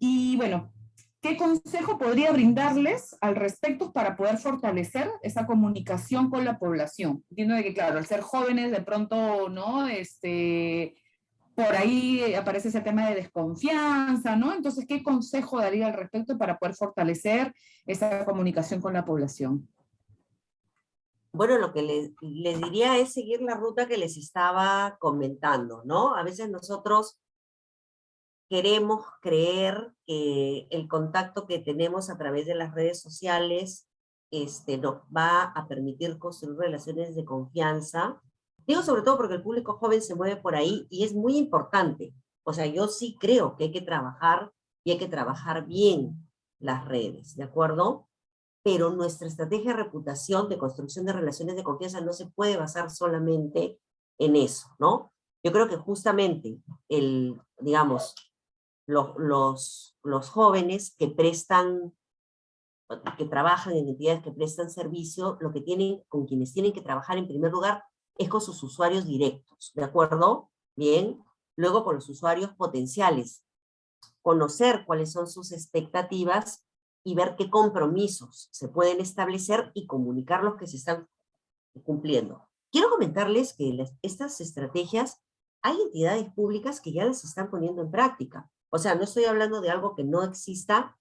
y, bueno, ¿qué consejo podría brindarles al respecto para poder fortalecer esa comunicación con la población? Entiendo de que, claro, al ser jóvenes, de pronto, ¿no? Por ahí aparece ese tema de desconfianza, ¿no? Entonces, ¿qué consejo daría al respecto para poder fortalecer esa comunicación con la población? Bueno, lo que les diría es seguir la ruta que les estaba comentando, ¿no? A veces nosotros queremos creer que el contacto que tenemos a través de las redes sociales nos va a permitir construir relaciones de confianza. Digo sobre todo porque el público joven se mueve por ahí y es muy importante. O sea, yo sí creo que hay que trabajar y hay que trabajar bien las redes, ¿de acuerdo? Pero nuestra estrategia de reputación, de construcción de relaciones de confianza no se puede basar solamente en eso, ¿no? Yo creo que justamente digamos, los jóvenes que trabajan en entidades que prestan servicio, con quienes tienen que trabajar en primer lugar es con sus usuarios directos, ¿de acuerdo? Bien. Luego con los usuarios potenciales, conocer cuáles son sus expectativas y ver qué compromisos se pueden establecer y comunicar los que se están cumpliendo. Quiero comentarles que estas estrategias, hay entidades públicas que ya las están poniendo en práctica. O sea, no estoy hablando de algo que no exista,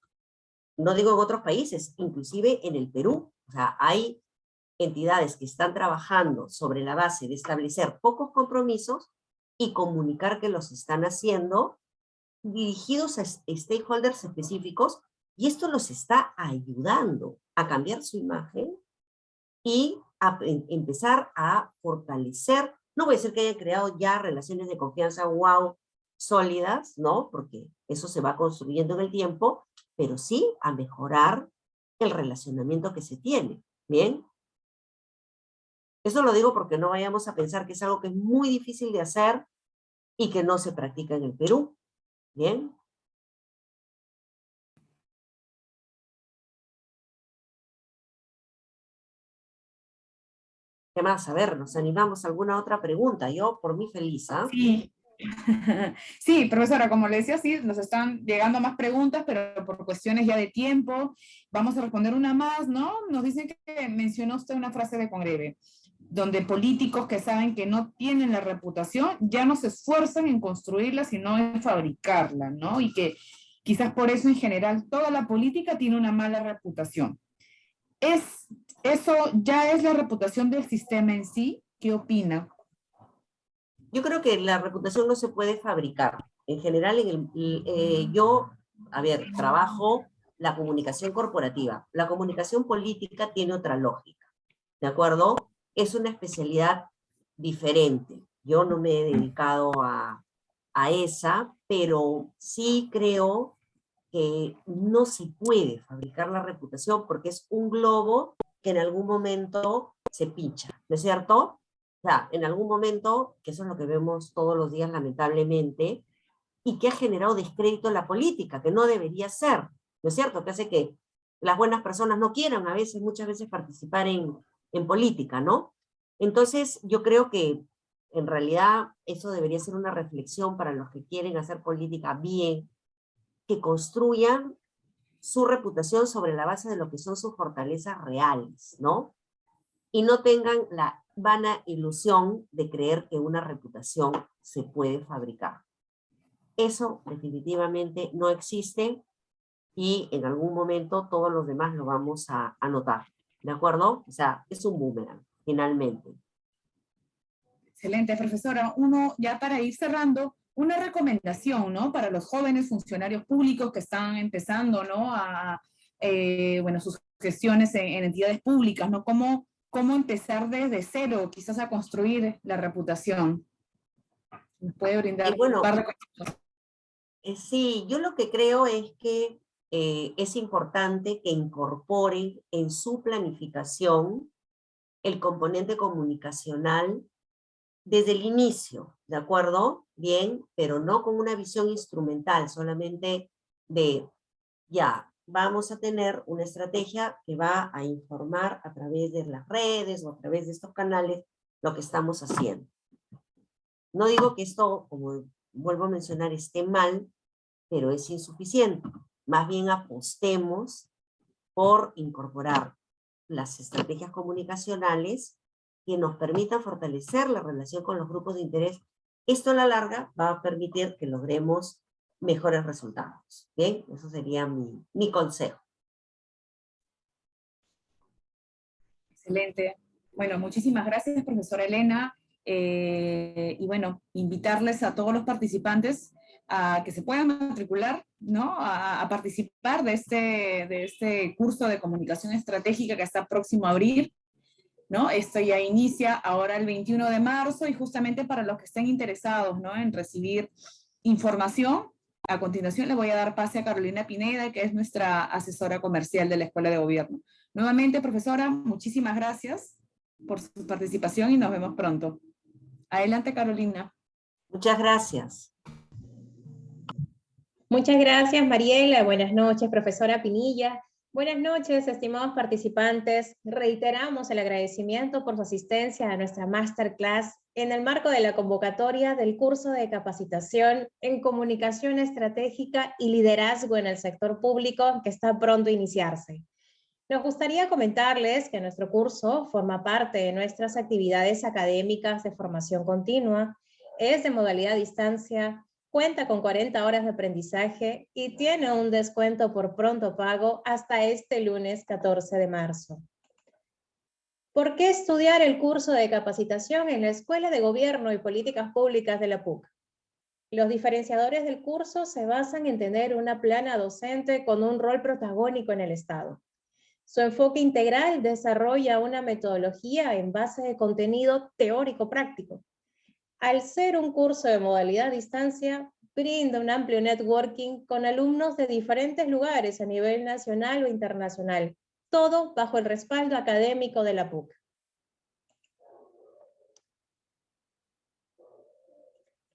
no digo en otros países, inclusive en el Perú. O sea, hay entidades que están trabajando sobre la base de establecer pocos compromisos y comunicar que los están haciendo dirigidos a stakeholders específicos, y esto los está ayudando a cambiar su imagen y a empezar a fortalecer. No voy a decir que hayan creado ya relaciones de confianza, wow, sólidas, ¿no? Porque eso se va construyendo en el tiempo, pero sí a mejorar el relacionamiento que se tiene, ¿bien? Eso lo digo porque no vayamos a pensar que es algo que es muy difícil de hacer y que no se practica en el Perú, ¿bien? ¿Qué más? A ver, ¿nos animamos a alguna otra pregunta? Yo, por mí, feliz, ¿ah? Sí. Sí, profesora, como le decía, sí, nos están llegando más preguntas, pero por cuestiones ya de tiempo, vamos a responder una más, ¿no? Nos dicen que mencionó usted una frase de Congreve, donde políticos que saben que no tienen la reputación ya no se esfuerzan en construirla, sino en fabricarla, ¿no? Y que quizás por eso en general toda la política tiene una mala reputación. ¿Eso ya es la reputación del sistema en sí? ¿Qué opina? Yo creo que la reputación no se puede fabricar. En general, yo, a ver, trabajo la comunicación corporativa. La comunicación política tiene otra lógica, ¿de acuerdo? Es una especialidad diferente. Yo no me he dedicado a esa, pero sí creo que no se puede fabricar la reputación porque es un globo que en algún momento se pincha, ¿no es cierto? O sea, en algún momento, que eso es lo que vemos todos los días lamentablemente, y que ha generado descrédito en la política, que no debería ser, ¿no es cierto? Que hace que las buenas personas no quieran muchas veces participar en política, ¿no? Entonces, yo creo que en realidad eso debería ser una reflexión para los que quieren hacer política bien, que construyan su reputación sobre la base de lo que son sus fortalezas reales, ¿no? Y no tengan la vana ilusión de creer que una reputación se puede fabricar. Eso definitivamente no existe y en algún momento todos los demás lo vamos a notar, ¿de acuerdo? O sea, es un boomerang, finalmente. Excelente, profesora. Uno, ya para ir cerrando, una recomendación, ¿no? Para los jóvenes funcionarios públicos que están empezando, ¿no? Bueno, sus gestiones en entidades públicas, ¿no? ¿Cómo empezar desde cero, quizás a construir la reputación? ¿Nos puede brindar un par de cosas? Sí, yo lo que creo es que es importante que incorporen en su planificación el componente comunicacional desde el inicio, ¿de acuerdo? Bien, pero no con una visión instrumental, solamente de, ya, vamos a tener una estrategia que va a informar a través de las redes o a través de estos canales lo que estamos haciendo. No digo que esto, como vuelvo a mencionar, esté mal, pero es insuficiente. Más bien apostemos por incorporar las estrategias comunicacionales que nos permitan fortalecer la relación con los grupos de interés. Esto a la larga va a permitir que logremos mejores resultados. ¿Bien? Eso sería mi consejo. Excelente. Bueno, muchísimas gracias, profesora Elena. Y bueno, invitarles a todos los participantes a que se puedan matricular, ¿no? A participar de este curso de comunicación estratégica que está próximo a abrir, ¿no? Esto ya inicia ahora el 21 de marzo y justamente para los que estén interesados, ¿no? En recibir información, a continuación le voy a dar pase a Carolina Pineda, que es nuestra asesora comercial de la Escuela de Gobierno. Nuevamente, profesora, muchísimas gracias por su participación y nos vemos pronto. Adelante, Carolina. Muchas gracias. Muchas gracias, Mariela. Buenas noches, profesora Pinilla. Buenas noches, estimados participantes. Reiteramos el agradecimiento por su asistencia a nuestra masterclass en el marco de la convocatoria del curso de capacitación en comunicación estratégica y liderazgo en el sector público que está pronto a iniciarse. Nos gustaría comentarles que nuestro curso forma parte de nuestras actividades académicas de formación continua, es de modalidad a distancia, cuenta con 40 horas de aprendizaje y tiene un descuento por pronto pago hasta este lunes 14 de marzo. ¿Por qué estudiar el curso de capacitación en la Escuela de Gobierno y Políticas Públicas de la PUC? Los diferenciadores del curso se basan en tener una plana docente con un rol protagónico en el Estado. Su enfoque integral desarrolla una metodología en base de contenido teórico-práctico. Al ser un curso de modalidad a distancia, brinda un amplio networking con alumnos de diferentes lugares a nivel nacional o internacional, todo bajo el respaldo académico de la PUC.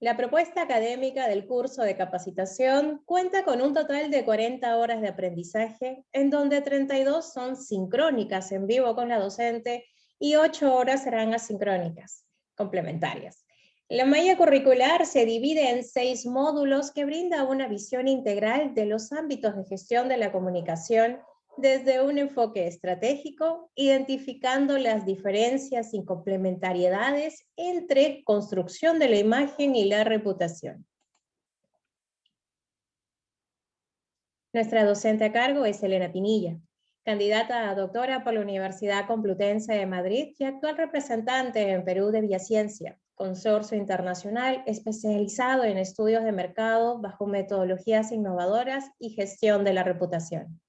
La propuesta académica del curso de capacitación cuenta con un total de 40 horas de aprendizaje, en donde 32 son sincrónicas en vivo con la docente y 8 horas serán asincrónicas, complementarias. La malla curricular se divide en 6 módulos que brinda una visión integral de los ámbitos de gestión de la comunicación desde un enfoque estratégico, identificando las diferencias y complementariedades entre construcción de la imagen y la reputación. Nuestra docente a cargo es Elena Pinilla, candidata a doctora por la Universidad Complutense de Madrid y actual representante en Perú de Viaciencia, consorcio internacional especializado en estudios de mercado bajo metodologías innovadoras y gestión de la reputación.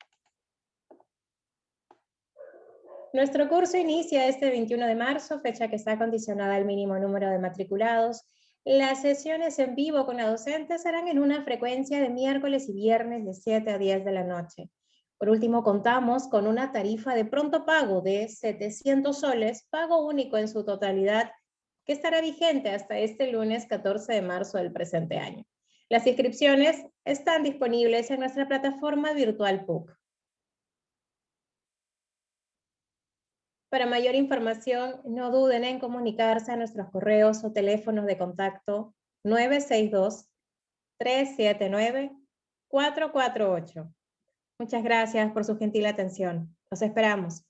Nuestro curso inicia este 21 de marzo, fecha que está condicionada al mínimo número de matriculados. Las sesiones en vivo con la docente serán en una frecuencia de miércoles y viernes de 7 a 10 de la noche. Por último, contamos con una tarifa de pronto pago de 700 soles, pago único en su totalidad, que estará vigente hasta este lunes 14 de marzo del presente año. Las inscripciones están disponibles en nuestra plataforma virtual PUC. Para mayor información, no duden en comunicarse a nuestros correos o teléfonos de contacto 962-379-379 448. Muchas gracias por su gentil atención. Los esperamos.